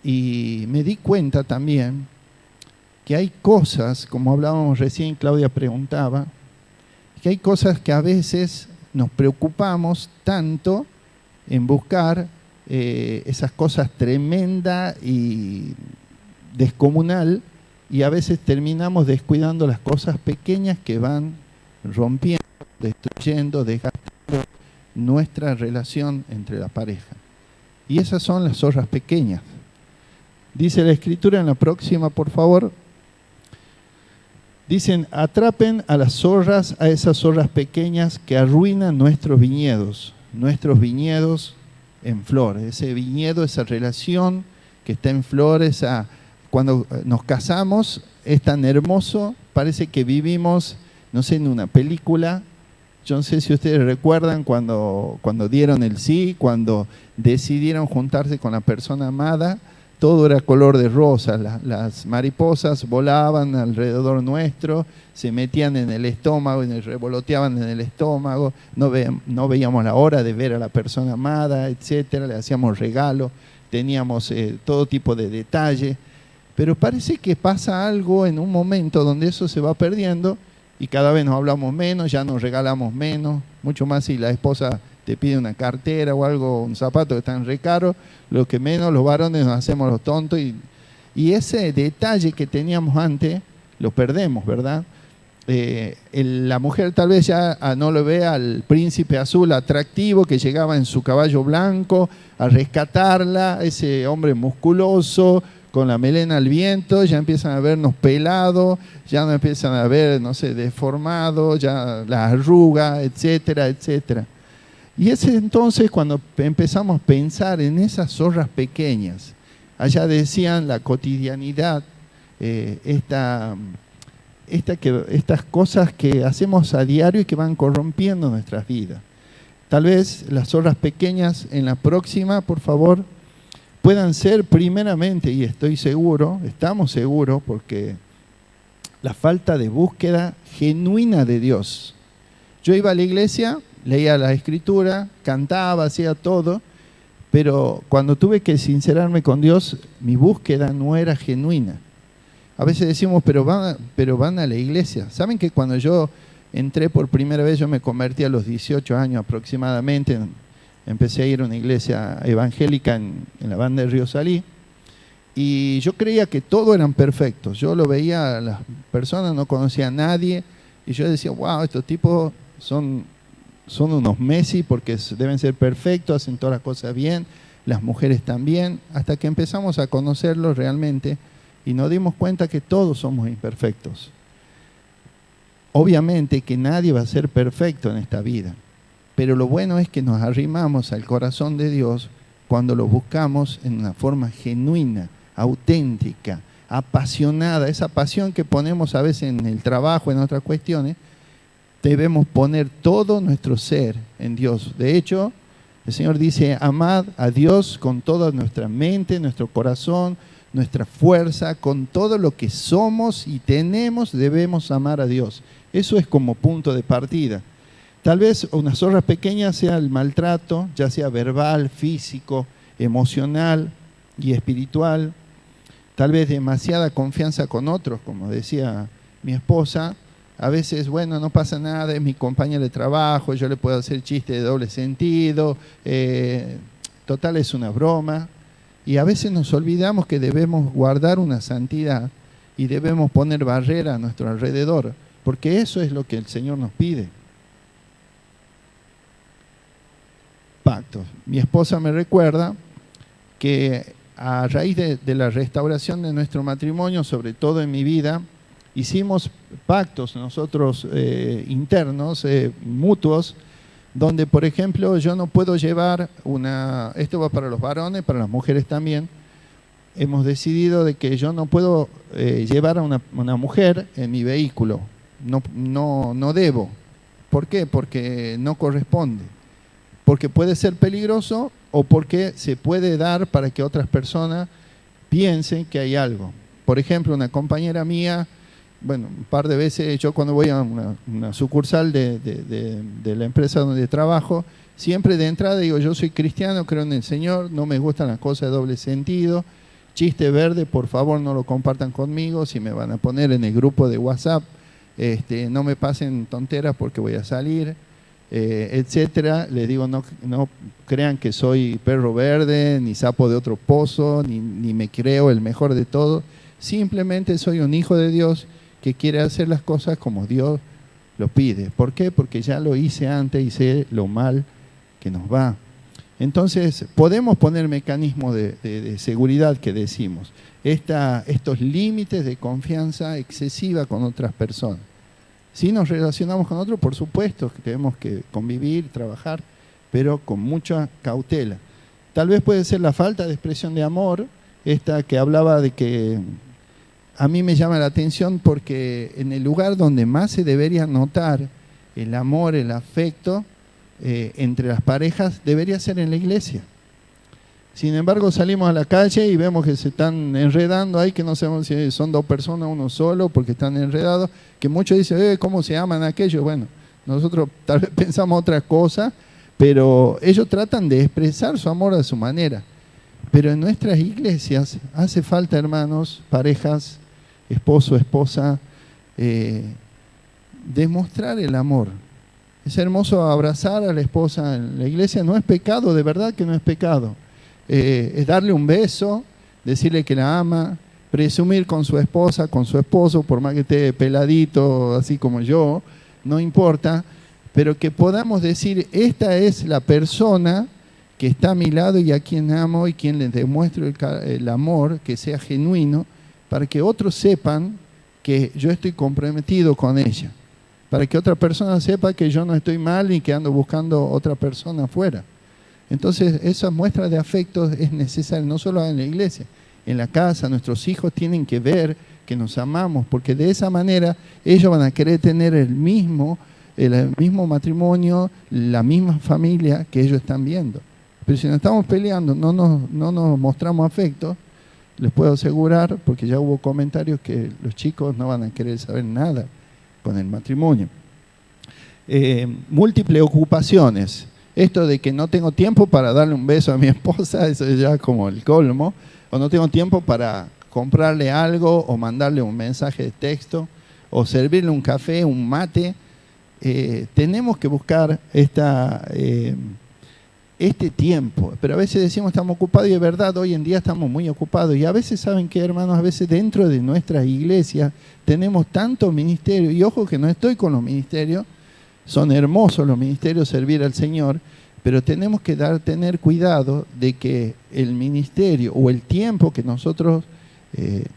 [SPEAKER 4] Y me di cuenta también que hay cosas, como hablábamos recién, Claudia preguntaba, que hay cosas que a veces nos preocupamos tanto en buscar esas cosas tremendas y descomunal, y a veces terminamos descuidando las cosas pequeñas que van rompiendo, destruyendo, desgastando nuestra relación entre la pareja. Y esas son las zorras pequeñas. Dice la Escritura en la próxima, por favor. Dicen, atrapen a las zorras, a esas zorras pequeñas que arruinan nuestros viñedos en flor. Ese viñedo, esa relación que está en flor, cuando nos casamos, es tan hermoso, parece que vivimos, no sé, en una película. Yo no sé si ustedes recuerdan cuando dieron el sí, cuando decidieron juntarse con la persona amada, todo era color de rosa, las mariposas volaban alrededor nuestro, se metían en el estómago y revoloteaban en el estómago, no veíamos la hora de ver a la persona amada, etcétera, le hacíamos regalos, teníamos todo tipo de detalle, pero parece que pasa algo en un momento donde eso se va perdiendo y cada vez nos hablamos menos, ya nos regalamos menos, mucho más si la esposa te pide una cartera o algo, un zapato que están re caros, lo que menos los varones nos hacemos los tontos y ese detalle que teníamos antes lo perdemos, ¿verdad? la mujer tal vez ya no lo ve al príncipe azul atractivo que llegaba en su caballo blanco a rescatarla, ese hombre musculoso, con la melena al viento, ya empiezan a vernos pelados, ya nos empiezan a ver, no sé, deformados, ya la arruga, etcétera, etcétera. Y es entonces cuando empezamos a pensar en esas zorras pequeñas. Allá decían la cotidianidad, estas cosas que hacemos a diario y que van corrompiendo nuestras vidas. Tal vez las zorras pequeñas en la próxima, por favor, puedan ser primeramente, y estoy seguro, estamos seguros, porque la falta de búsqueda genuina de Dios. Yo iba a la iglesia, leía la escritura, cantaba, hacía todo, pero cuando tuve que sincerarme con Dios, mi búsqueda no era genuina. A veces decimos, pero van a la iglesia. ¿Saben que cuando yo entré por primera vez, yo me convertí a los 18 años aproximadamente? Empecé a ir a una iglesia evangélica en la banda de Río Salí. Y yo creía que todos eran perfectos. Yo lo veía, las personas no conocía a nadie. Y yo decía, wow, estos tipos son unos Messi porque deben ser perfectos, hacen todas las cosas bien, las mujeres también. Hasta que empezamos a conocerlos realmente. Y nos dimos cuenta que todos somos imperfectos. Obviamente que nadie va a ser perfecto en esta vida, pero lo bueno es que nos arrimamos al corazón de Dios cuando lo buscamos en una forma genuina, auténtica, apasionada. Esa pasión que ponemos a veces en el trabajo, en otras cuestiones, debemos poner todo nuestro ser en Dios. De hecho, el Señor dice, amad a Dios con toda nuestra mente, nuestro corazón, nuestra fuerza, con todo lo que somos y tenemos, debemos amar a Dios. Eso es como punto de partida. Tal vez una zorra pequeña sea el maltrato, ya sea verbal, físico, emocional y espiritual. Tal vez demasiada confianza con otros, como decía mi esposa. A veces, bueno, no pasa nada, es mi compañera de trabajo, yo le puedo hacer chiste de doble sentido, total es una broma. Y a veces nos olvidamos que debemos guardar una santidad y debemos poner barrera a nuestro alrededor, porque eso es lo que el Señor nos pide. Pactos. Mi esposa me recuerda que a raíz de la restauración de nuestro matrimonio, sobre todo en mi vida, hicimos pactos nosotros internos, mutuos, donde, por ejemplo, yo no puedo llevar esto va para los varones, para las mujeres también, hemos decidido de que yo no puedo llevar a una mujer en mi vehículo, no debo. ¿Por qué? Porque no corresponde, porque puede ser peligroso o porque se puede dar para que otras personas piensen que hay algo. Por ejemplo, una compañera mía, bueno, un par de veces yo cuando voy a una sucursal de la empresa donde trabajo, siempre de entrada digo, yo soy cristiano, creo en el Señor, no me gustan las cosas de doble sentido, chiste verde, por favor no lo compartan conmigo, si me van a poner en el grupo de WhatsApp, no me pasen tonteras porque voy a salir, etcétera. Les digo, no crean que soy perro verde, ni sapo de otro pozo, ni me creo el mejor de todo, simplemente soy un hijo de Dios que quiere hacer las cosas como Dios lo pide. ¿Por qué? Porque ya lo hice antes y sé lo mal que nos va. Entonces, podemos poner mecanismos de seguridad que decimos. Estos límites de confianza excesiva con otras personas. Si nos relacionamos con otros, por supuesto que tenemos que convivir, trabajar, pero con mucha cautela. Tal vez puede ser la falta de expresión de amor, esta que hablaba de que a mí me llama la atención porque en el lugar donde más se debería notar el amor, el afecto entre las parejas, debería ser en la iglesia. Sin embargo, salimos a la calle y vemos que se están enredando ahí, que no sabemos si son dos personas, uno solo, porque están enredados, que muchos dicen, ¿cómo se aman aquellos? Bueno, nosotros tal vez pensamos otra cosa, pero ellos tratan de expresar su amor a su manera. Pero en nuestras iglesias hace falta, hermanos, parejas, esposo, esposa, demostrar el amor. Es hermoso abrazar a la esposa en la iglesia, no es pecado, de verdad que no es pecado. Es darle un beso, decirle que la ama, presumir con su esposa, con su esposo, por más que esté peladito, así como yo, no importa, pero que podamos decir, esta es la persona que está a mi lado y a quien amo y quien les demuestro el amor, que sea genuino, para que otros sepan que yo estoy comprometido con ella, para que otra persona sepa que yo no estoy mal y que ando buscando otra persona afuera. Entonces, esa muestra de afecto es necesaria, no solo en la iglesia, en la casa. Nuestros hijos tienen que ver que nos amamos, porque de esa manera ellos van a querer tener el mismo matrimonio, la misma familia que ellos están viendo. Pero si nos estamos peleando, no nos mostramos afecto, les puedo asegurar, porque ya hubo comentarios, que los chicos no van a querer saber nada con el matrimonio. Múltiples ocupaciones. Esto de que no tengo tiempo para darle un beso a mi esposa, eso es ya como el colmo. O no tengo tiempo para comprarle algo, o mandarle un mensaje de texto, o servirle un café, un mate. Tenemos que buscar este tiempo, pero a veces decimos estamos ocupados, y es verdad, hoy en día estamos muy ocupados, y a veces, ¿saben qué, hermanos? A veces dentro de nuestra iglesia tenemos tanto ministerio, y ojo que no estoy con los ministerios, son hermosos los ministerios, servir al Señor, pero tenemos que tener cuidado de que el ministerio o el tiempo que nosotros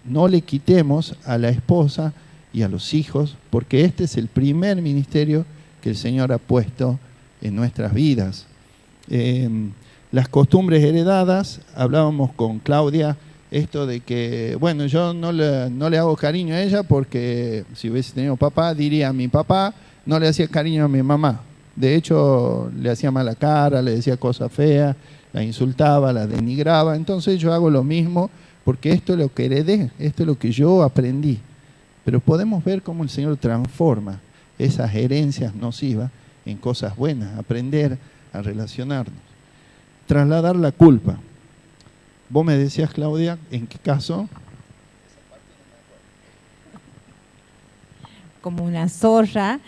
[SPEAKER 4] no le quitemos a la esposa y a los hijos, porque este es el primer ministerio que el Señor ha puesto en nuestras vidas. Las costumbres heredadas, hablábamos con Claudia, esto de que, bueno, yo no le hago cariño a ella porque si hubiese tenido papá, diría a mi papá, no le hacía cariño a mi mamá. De hecho, le hacía mala cara, le decía cosas feas, la insultaba, la denigraba. Entonces yo hago lo mismo porque esto es lo que heredé, esto es lo que yo aprendí. Pero podemos ver cómo el Señor transforma esas herencias nocivas en cosas buenas, aprender a relacionarnos. Trasladar la culpa. Vos me decías, Claudia, ¿en qué caso?
[SPEAKER 6] Como una zorra,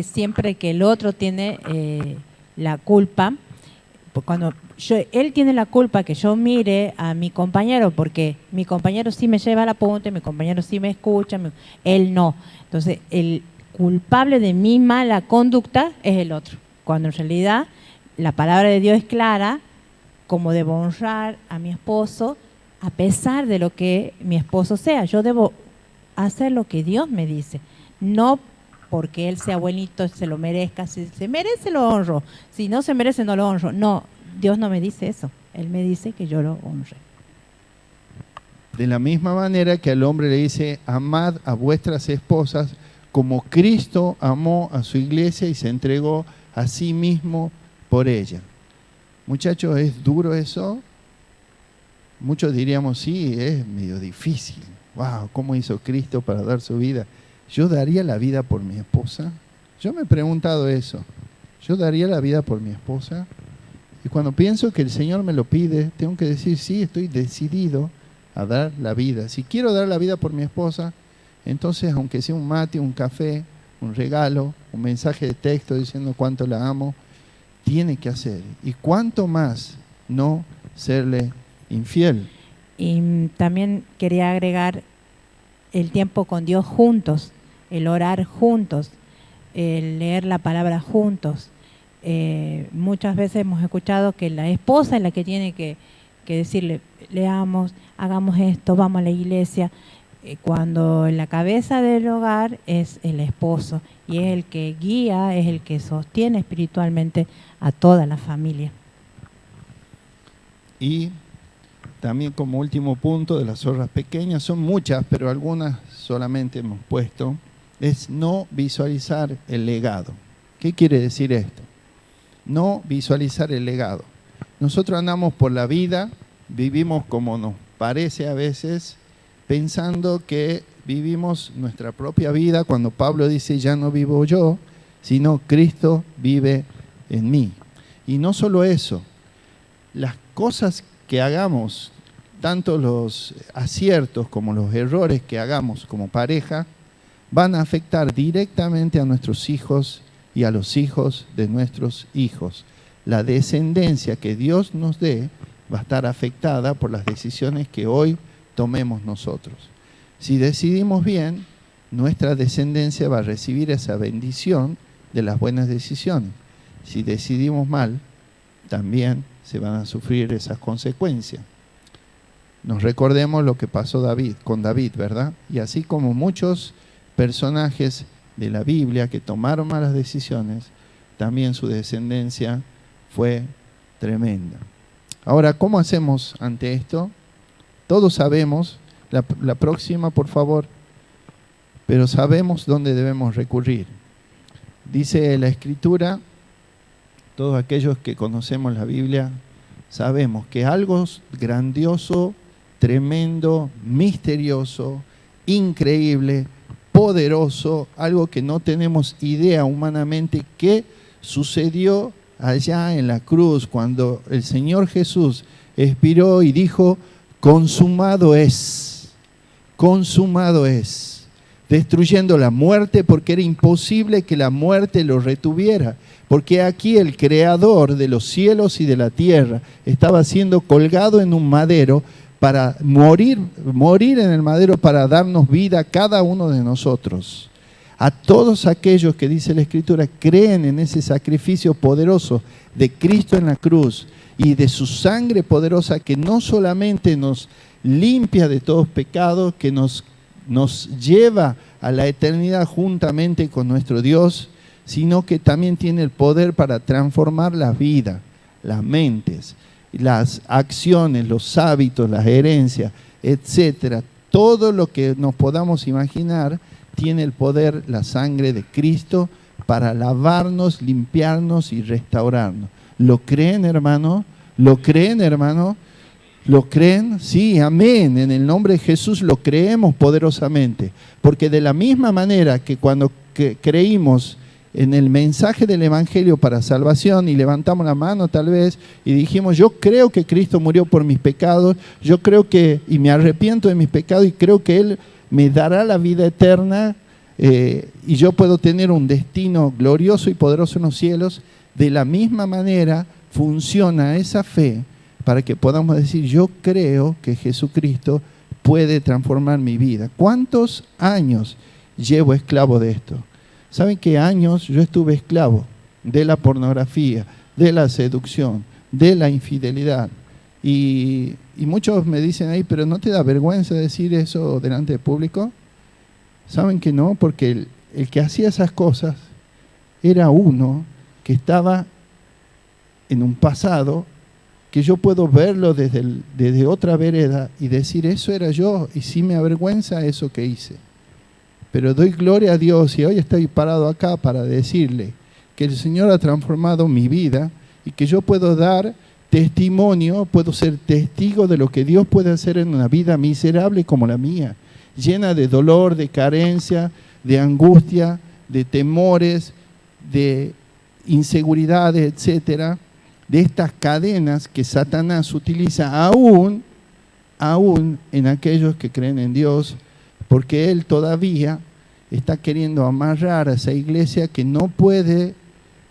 [SPEAKER 6] siempre que el otro tiene la culpa, cuando él tiene la culpa que yo mire a mi compañero, porque mi compañero sí me lleva la punta, mi compañero sí me escucha, él no. Entonces, el culpable de mi mala conducta es el otro, cuando en realidad la palabra de Dios es clara, como debo honrar a mi esposo, a pesar de lo que mi esposo sea. Yo debo hacer lo que Dios me dice, no porque él sea buenito, se lo merezca. Si se merece, lo honro. Si no se merece, no lo honro. No, Dios no me dice eso. Él me dice que yo lo honre.
[SPEAKER 4] De la misma manera que al hombre le dice, amad a vuestras esposas como Cristo amó a su iglesia y se entregó a sí mismo por ella. Muchachos, ¿es duro eso? Muchos diríamos, sí, es medio difícil. Wow, ¿cómo hizo Cristo para dar su vida? ¿Yo daría la vida por mi esposa? Yo me he preguntado eso. ¿Yo daría la vida por mi esposa? Y cuando pienso que el Señor me lo pide, tengo que decir, sí, estoy decidido a dar la vida. Si quiero dar la vida por mi esposa, entonces, aunque sea un mate, un café, un regalo, un mensaje de texto diciendo cuánto la amo, tiene que hacer. Y cuánto más no serle infiel.
[SPEAKER 6] Y también quería agregar el tiempo con Dios juntos, el orar juntos, el leer la palabra juntos. Muchas veces hemos escuchado que la esposa es la que tiene que decirle, leamos, hagamos esto, vamos a la iglesia, cuando la cabeza del hogar es el esposo y es el que guía, es el que sostiene espiritualmente a toda la familia.
[SPEAKER 4] Y también como último punto de las zorras pequeñas, son muchas, pero algunas solamente hemos puesto, es no visualizar el legado. ¿Qué quiere decir esto? No visualizar el legado. Nosotros andamos por la vida, vivimos como nos parece a veces, pensando que vivimos nuestra propia vida, cuando Pablo dice, ya no vivo yo, sino Cristo vive en mí. Y no solo eso, las cosas que hagamos, tanto los aciertos como los errores que hagamos como pareja, van a afectar directamente a nuestros hijos y a los hijos de nuestros hijos. La descendencia que Dios nos dé va a estar afectada por las decisiones que hoy tomemos nosotros. Si decidimos bien, nuestra descendencia va a recibir esa bendición de las buenas decisiones. Si decidimos mal, también se van a sufrir esas consecuencias. Nos recordemos lo que pasó con David, ¿verdad? Y así como muchos personajes de la Biblia que tomaron malas decisiones, también su descendencia fue tremenda. Ahora, ¿cómo hacemos ante esto? Todos sabemos, la próxima por favor, pero sabemos dónde debemos recurrir. Dice la Escritura, todos aquellos que conocemos la Biblia, sabemos que algo grandioso, tremendo, misterioso, increíble, poderoso, algo que no tenemos idea humanamente que sucedió allá en la cruz, cuando el Señor Jesús expiró y dijo, consumado es, destruyendo la muerte, porque era imposible que la muerte lo retuviera, porque aquí el Creador de los cielos y de la tierra estaba siendo colgado en un madero para morir en el madero para darnos vida a cada uno de nosotros. A todos aquellos que dice la Escritura creen en ese sacrificio poderoso de Cristo en la cruz y de su sangre poderosa que no solamente nos limpia de todos pecados, que nos lleva a la eternidad juntamente con nuestro Dios, sino que también tiene el poder para transformar la vida, las mentes, las acciones, los hábitos, las herencias, etcétera. Todo lo que nos podamos imaginar tiene el poder, la sangre de Cristo, para lavarnos, limpiarnos y restaurarnos. ¿Lo creen, hermano? ¿Lo creen, hermano? ¿Lo creen? Sí, amén. En el nombre de Jesús lo creemos poderosamente. Porque de la misma manera que cuando creímos en el mensaje del Evangelio para salvación y levantamos la mano tal vez y dijimos, yo creo que Cristo murió por mis pecados, yo creo que, y me arrepiento de mis pecados y creo que Él me dará la vida eterna y yo puedo tener un destino glorioso y poderoso en los cielos. De la misma manera funciona esa fe para que podamos decir, yo creo que Jesucristo puede transformar mi vida. ¿Cuántos años llevo esclavo de esto? ¿Saben qué años yo estuve esclavo de la pornografía, de la seducción, de la infidelidad? Y muchos me dicen ahí, pero ¿no te da vergüenza decir eso delante del público? ¿Saben que no? Porque el que hacía esas cosas era uno que estaba en un pasado que yo puedo verlo desde otra vereda y decir, eso era yo, y sí me avergüenza eso que hice. Pero doy gloria a Dios y hoy estoy parado acá para decirle que el Señor ha transformado mi vida y que yo puedo dar testimonio, puedo ser testigo de lo que Dios puede hacer en una vida miserable como la mía, llena de dolor, de carencia, de angustia, de temores, de inseguridades, etcétera, de estas cadenas que Satanás utiliza aún en aquellos que creen en Dios, porque él todavía está queriendo amarrar a esa iglesia que no puede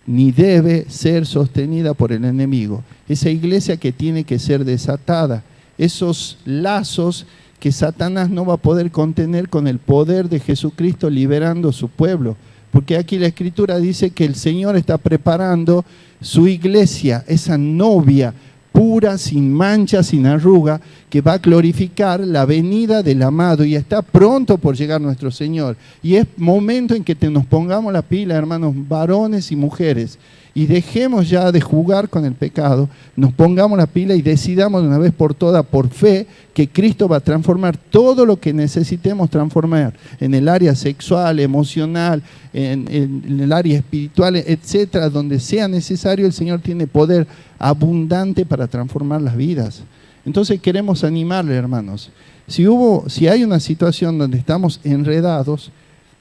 [SPEAKER 4] ni debe ser sostenida por el enemigo. Esa iglesia que tiene que ser desatada, esos lazos que Satanás no va a poder contener con el poder de Jesucristo liberando a su pueblo. Porque aquí la Escritura dice que el Señor está preparando su iglesia, esa novia pura, sin mancha, sin arruga, que va a glorificar la venida del amado y está pronto por llegar nuestro Señor. Y es momento en que nos pongamos la pila, hermanos, varones y mujeres, y dejemos ya de jugar con el pecado, nos pongamos la pila y decidamos de una vez por todas, por fe, que Cristo va a transformar todo lo que necesitemos transformar en el área sexual, emocional, en el área espiritual, etcétera, donde sea necesario. El Señor tiene poder abundante para transformar las vidas. Entonces queremos animarle, hermanos. Si hay una situación donde estamos enredados,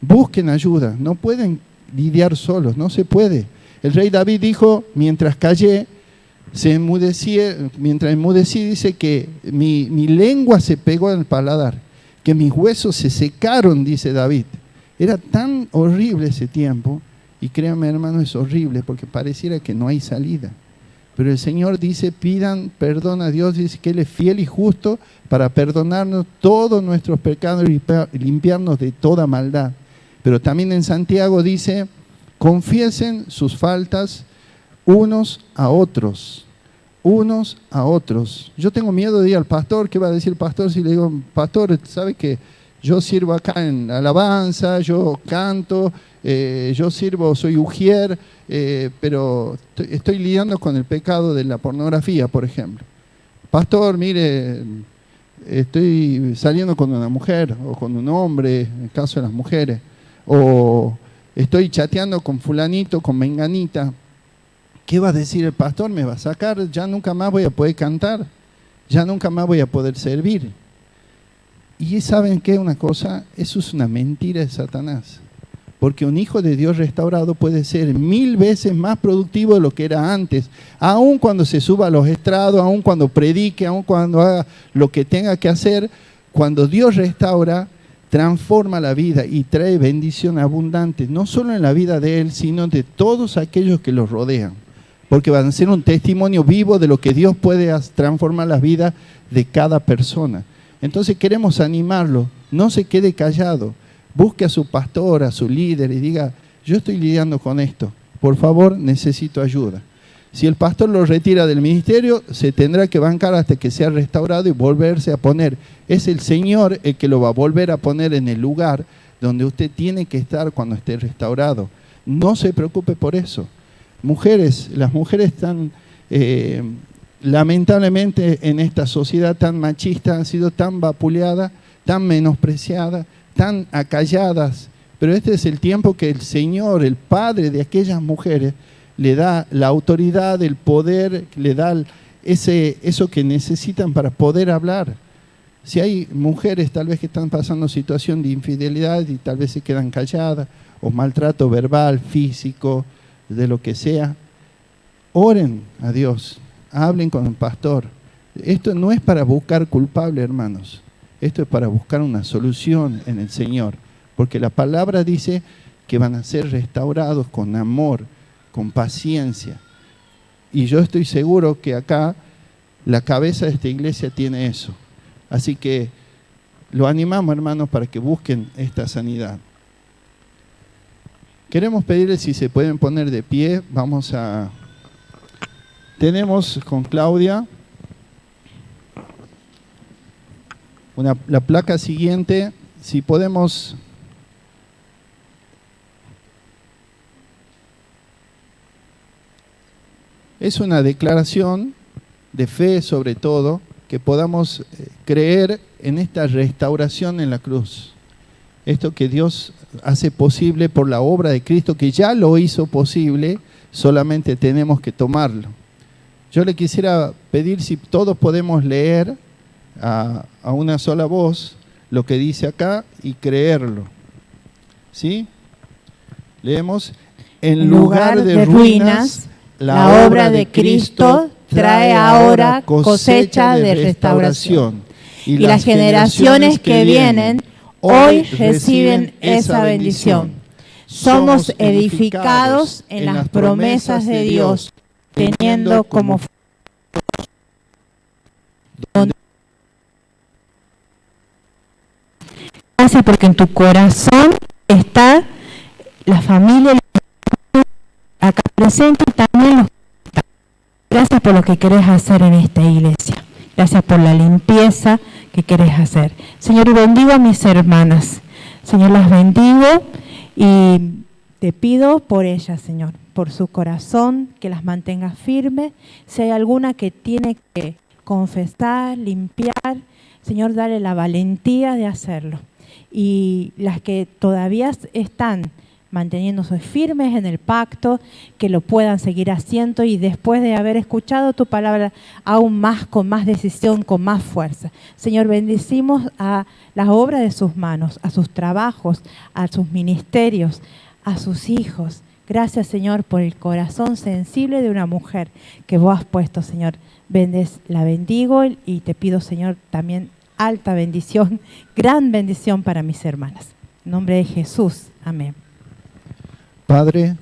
[SPEAKER 4] busquen ayuda. No pueden lidiar solos, no se puede. El rey David dijo, mientras callé, mientras enmudecí, dice que mi lengua se pegó al paladar, que mis huesos se secaron, dice David. Era tan horrible ese tiempo, y créanme, hermano, es horrible, porque pareciera que no hay salida. Pero el Señor dice, pidan perdón a Dios, dice que Él es fiel y justo para perdonarnos todos nuestros pecados y limpiarnos de toda maldad. Pero también en Santiago dice, confiesen sus faltas unos a otros. Unos a otros. Yo tengo miedo de ir al pastor. ¿Qué va a decir el pastor si le digo, pastor, sabe que yo sirvo acá en alabanza, yo canto, yo sirvo, soy ujier, pero estoy lidiando con el pecado de la pornografía, por ejemplo? Pastor, mire, estoy saliendo con una mujer o con un hombre, en el caso de las mujeres, o estoy chateando con fulanito, con menganita. ¿Qué va a decir el pastor? ¿Me va a sacar? Ya nunca más voy a poder cantar, ya nunca más voy a poder servir. Y ¿saben qué? Una cosa, eso es una mentira de Satanás. Porque un hijo de Dios restaurado puede ser 1000 veces más productivo de lo que era antes. Aun cuando se suba a los estrados, aun cuando predique, aun cuando haga lo que tenga que hacer, cuando Dios restaura, transforma la vida y trae bendición abundante, no solo en la vida de él, sino de todos aquellos que los rodean. Porque van a ser un testimonio vivo de lo que Dios puede transformar la vida de cada persona. Entonces queremos animarlo, no se quede callado, busque a su pastor, a su líder y diga, yo estoy lidiando con esto, por favor necesito ayuda. Si el pastor lo retira del ministerio, se tendrá que bancar hasta que sea restaurado y volverse a poner. Es el Señor el que lo va a volver a poner en el lugar donde usted tiene que estar cuando esté restaurado. No se preocupe por eso. Mujeres, las mujeres están... lamentablemente en esta sociedad tan machista han sido tan vapuleadas, tan menospreciadas, tan acalladas, pero este es el tiempo que el Señor, el Padre de aquellas mujeres, le da la autoridad, el poder, le da eso que necesitan para poder hablar. Si hay mujeres tal vez que están pasando situación de infidelidad y tal vez se quedan calladas, o maltrato verbal, físico, de lo que sea, oren a Dios. Hablen con el pastor. Esto no es para buscar culpable, hermanos. Esto es para buscar una solución en el Señor. Porque la palabra dice que van a ser restaurados con amor, con paciencia. Y yo estoy seguro que acá la cabeza de esta iglesia tiene eso. Así que lo animamos, hermanos, para que busquen esta sanidad. Queremos pedirles si se pueden poner de pie. Tenemos con Claudia la placa siguiente, si podemos. Es una declaración de fe sobre todo, que podamos creer en esta restauración en la cruz. Esto que Dios hace posible por la obra de Cristo, que ya lo hizo posible, solamente tenemos que tomarlo. Yo le quisiera pedir si todos podemos leer a una sola voz lo que dice acá y creerlo. ¿Sí? Leemos, en lugar de ruinas,
[SPEAKER 6] la obra de Cristo trae ahora cosecha de restauración. Y las generaciones que vienen hoy reciben esa bendición. Somos edificados en las promesas de Dios, teniendo como gracias porque en tu corazón está la familia acá presente y también los. Gracias por lo que querés hacer en esta iglesia. Gracias por la limpieza que querés hacer. Señor, y bendigo a mis hermanas. Señor, las bendigo y te pido por ellas, Señor, por su corazón, que las mantengas firmes. Si hay alguna que tiene que confesar, limpiar, Señor, dale la valentía de hacerlo. Y las que todavía están manteniéndose firmes en el pacto, que lo puedan seguir haciendo y después de haber escuchado tu palabra aún más, con más decisión, con más fuerza. Señor, bendecimos a las obras de sus manos, a sus trabajos, a sus ministerios, a sus hijos. Gracias, Señor, por el corazón sensible de una mujer que vos has puesto, Señor. La bendigo y te pido, Señor, también alta bendición, gran bendición para mis hermanas. En nombre de Jesús. Amén.
[SPEAKER 4] Padre,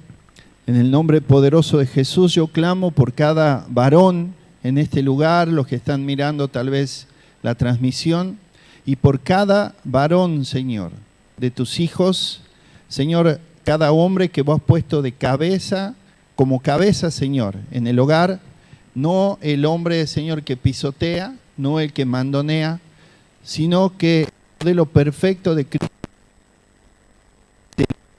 [SPEAKER 4] En el nombre poderoso de Jesús yo clamo por cada varón en este lugar, los que están mirando tal vez la transmisión, y por cada varón, Señor, de tus hijos, Señor, cada hombre que vos has puesto de cabeza, como cabeza, Señor, en el hogar, no el hombre, Señor, que pisotea, no el que mandonea, sino que de lo perfecto de Cristo,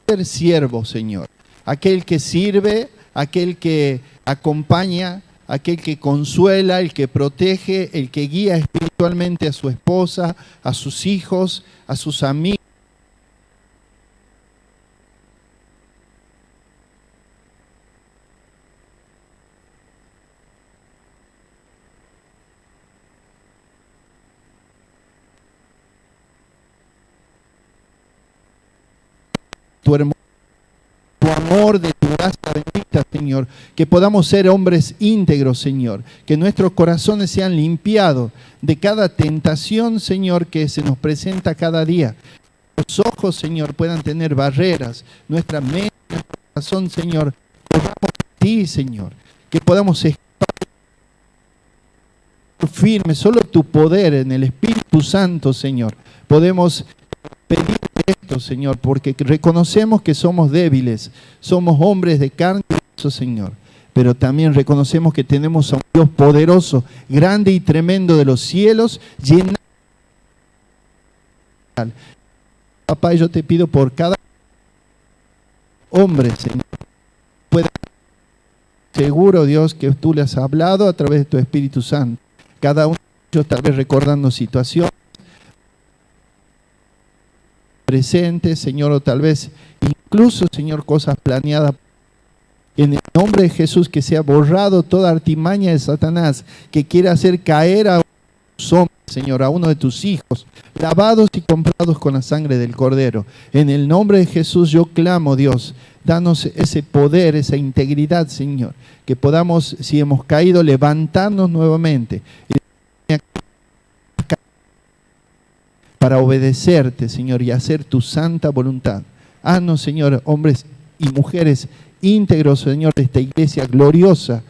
[SPEAKER 4] ser siervo, Señor, aquel que sirve, aquel que acompaña, aquel que consuela, el que protege, el que guía espiritualmente a su esposa, a sus hijos, a sus amigos. Tu hermoso, tu amor, de tu gracia bendita, Señor, que podamos ser hombres íntegros, Señor, que nuestros corazones sean limpiados de cada tentación, Señor, que se nos presenta cada día. Los ojos, Señor, puedan tener barreras, nuestra mente, nuestro corazón, Señor, corramos a ti, Señor, que podamos estar firmes, solo tu poder en el Espíritu Santo, Señor, podemos pedir esto, Señor, porque reconocemos que somos débiles, somos hombres de carne y hueso, Señor, pero también reconocemos que tenemos a un Dios poderoso, grande y tremendo de los cielos, llenado. Papá, yo te pido por cada hombre, Señor, pueda seguro, Dios, que tú le has hablado a través de tu Espíritu Santo, cada uno de ellos tal vez recordando situaciones presentes, Señor, o tal vez incluso, Señor, cosas planeadas. En el nombre de Jesús, que sea borrado toda artimaña de Satanás que quiera hacer caer a tus hombres, Señor, a uno de tus hijos, lavados y comprados con la sangre del Cordero. En el nombre de Jesús yo clamo, Dios, danos ese poder, esa integridad, Señor, que podamos, si hemos caído, levantarnos nuevamente para obedecerte, Señor, y hacer tu santa voluntad. Haznos, Señor, hombres y mujeres íntegros, Señor, de esta iglesia gloriosa.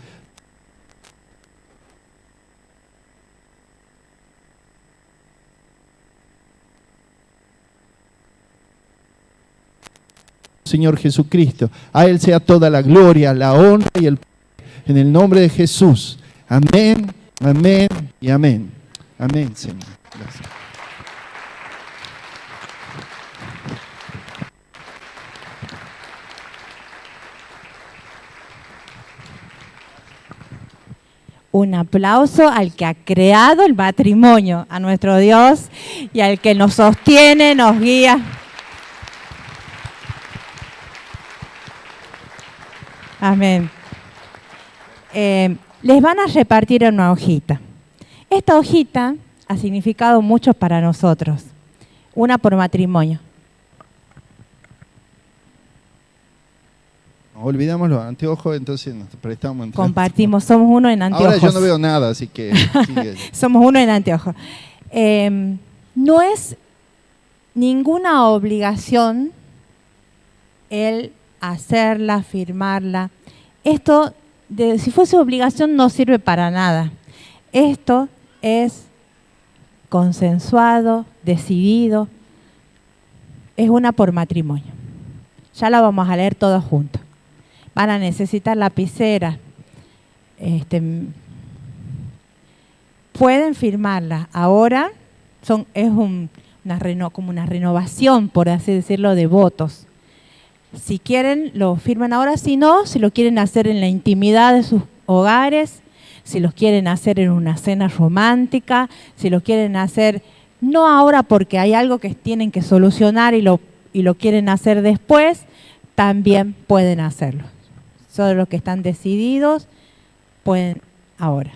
[SPEAKER 4] Señor Jesucristo, a Él sea toda la gloria, la honra y el poder. En el nombre de Jesús. Amén, amén y amén. Amén, Señor. Gracias.
[SPEAKER 6] Un aplauso al que ha creado el matrimonio, a nuestro Dios y al que nos sostiene, nos guía. Amén. Les van a repartir una hojita. Esta hojita ha significado mucho para nosotros. Una por matrimonio.
[SPEAKER 4] Olvidamos los anteojos, entonces nos prestamos.
[SPEAKER 6] Compartimos, somos uno en anteojos.
[SPEAKER 4] Ahora yo no veo nada, así que sigue.
[SPEAKER 6] Somos uno en anteojos. No es ninguna obligación el hacerla, firmarla. Esto, si fuese obligación, no sirve para nada. Esto es consensuado, decidido. Es una por matrimonio. Ya la vamos a leer todos juntos. Van a necesitar lapicera. Pueden firmarla. Ahora es como una renovación, por así decirlo, de votos. Si quieren, lo firman ahora. Si no, si lo quieren hacer en la intimidad de sus hogares, si los quieren hacer en una cena romántica, si lo quieren hacer, no ahora porque hay algo que tienen que solucionar y lo quieren hacer después, también pueden hacerlo. Solo los que están decididos pueden ahora.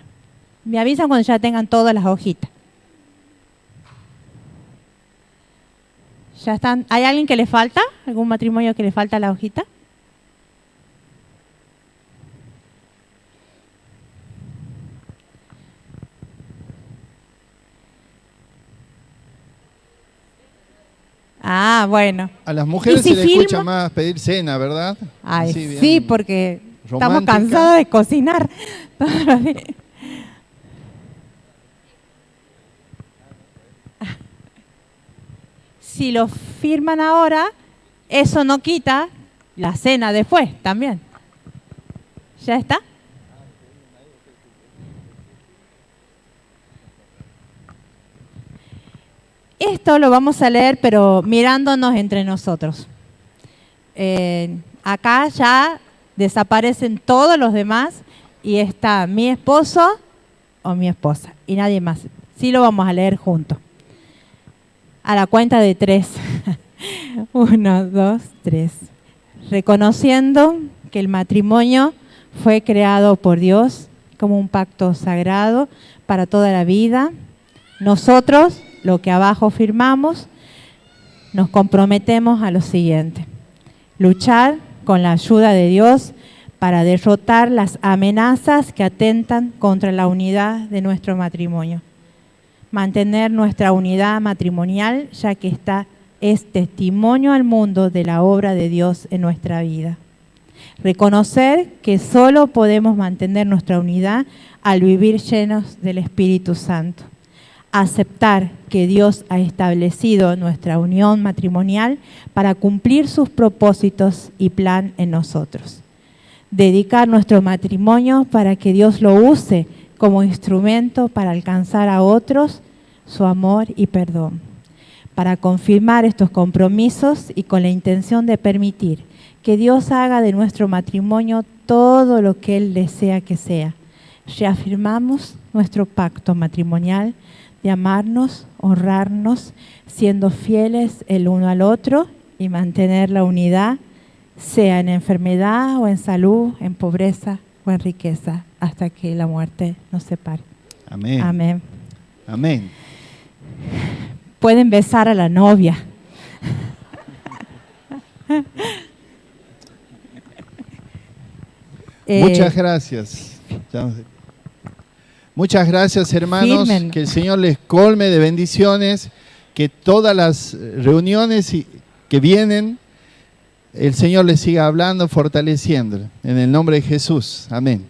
[SPEAKER 6] Me avisan cuando ya tengan todas las hojitas. ¿Ya están? ¿Hay alguien que le falta? ¿Algún matrimonio que le falta la hojita? Ah, bueno.
[SPEAKER 4] A las mujeres
[SPEAKER 6] ¿Y si
[SPEAKER 4] se les escucha
[SPEAKER 6] filma?
[SPEAKER 4] más pedir cena, ¿verdad?
[SPEAKER 6] Ay,
[SPEAKER 4] Así, bien
[SPEAKER 6] sí, porque estamos
[SPEAKER 4] romántica.
[SPEAKER 6] cansados de cocinar todos los días. Si lo firman ahora, eso no quita la cena después también. ¿Ya está? Esto lo vamos a leer, pero mirándonos entre nosotros. Acá ya desaparecen todos los demás y está mi esposo o mi esposa y nadie más. Sí lo vamos a leer juntos. A la cuenta de 3. 1, 2, 3. Reconociendo que el matrimonio fue creado por Dios como un pacto sagrado para toda la vida. Nosotros, lo que abajo firmamos, nos comprometemos a lo siguiente: luchar con la ayuda de Dios para derrotar las amenazas que atentan contra la unidad de nuestro matrimonio. Mantener nuestra unidad matrimonial, ya que esta es testimonio al mundo de la obra de Dios en nuestra vida. Reconocer que solo podemos mantener nuestra unidad al vivir llenos del Espíritu Santo. Aceptar que Dios ha establecido nuestra unión matrimonial para cumplir sus propósitos y plan en nosotros. Dedicar nuestro matrimonio para que Dios lo use como instrumento para alcanzar a otros su amor y perdón. Para confirmar estos compromisos y con la intención de permitir que Dios haga de nuestro matrimonio todo lo que Él desea que sea. Reafirmamos nuestro pacto matrimonial de amarnos, honrarnos, siendo fieles el uno al otro y mantener la unidad, sea en enfermedad o en salud, en pobreza o en riqueza, hasta que la muerte nos separe.
[SPEAKER 4] Amén.
[SPEAKER 6] Amén.
[SPEAKER 4] Amén.
[SPEAKER 6] Pueden besar a la novia.
[SPEAKER 4] Muchas gracias. Muchas gracias, hermanos.
[SPEAKER 6] Firmen.
[SPEAKER 4] Que el Señor les colme de bendiciones, que todas las reuniones que vienen, el Señor les siga hablando, fortaleciendo. En el nombre de Jesús. Amén.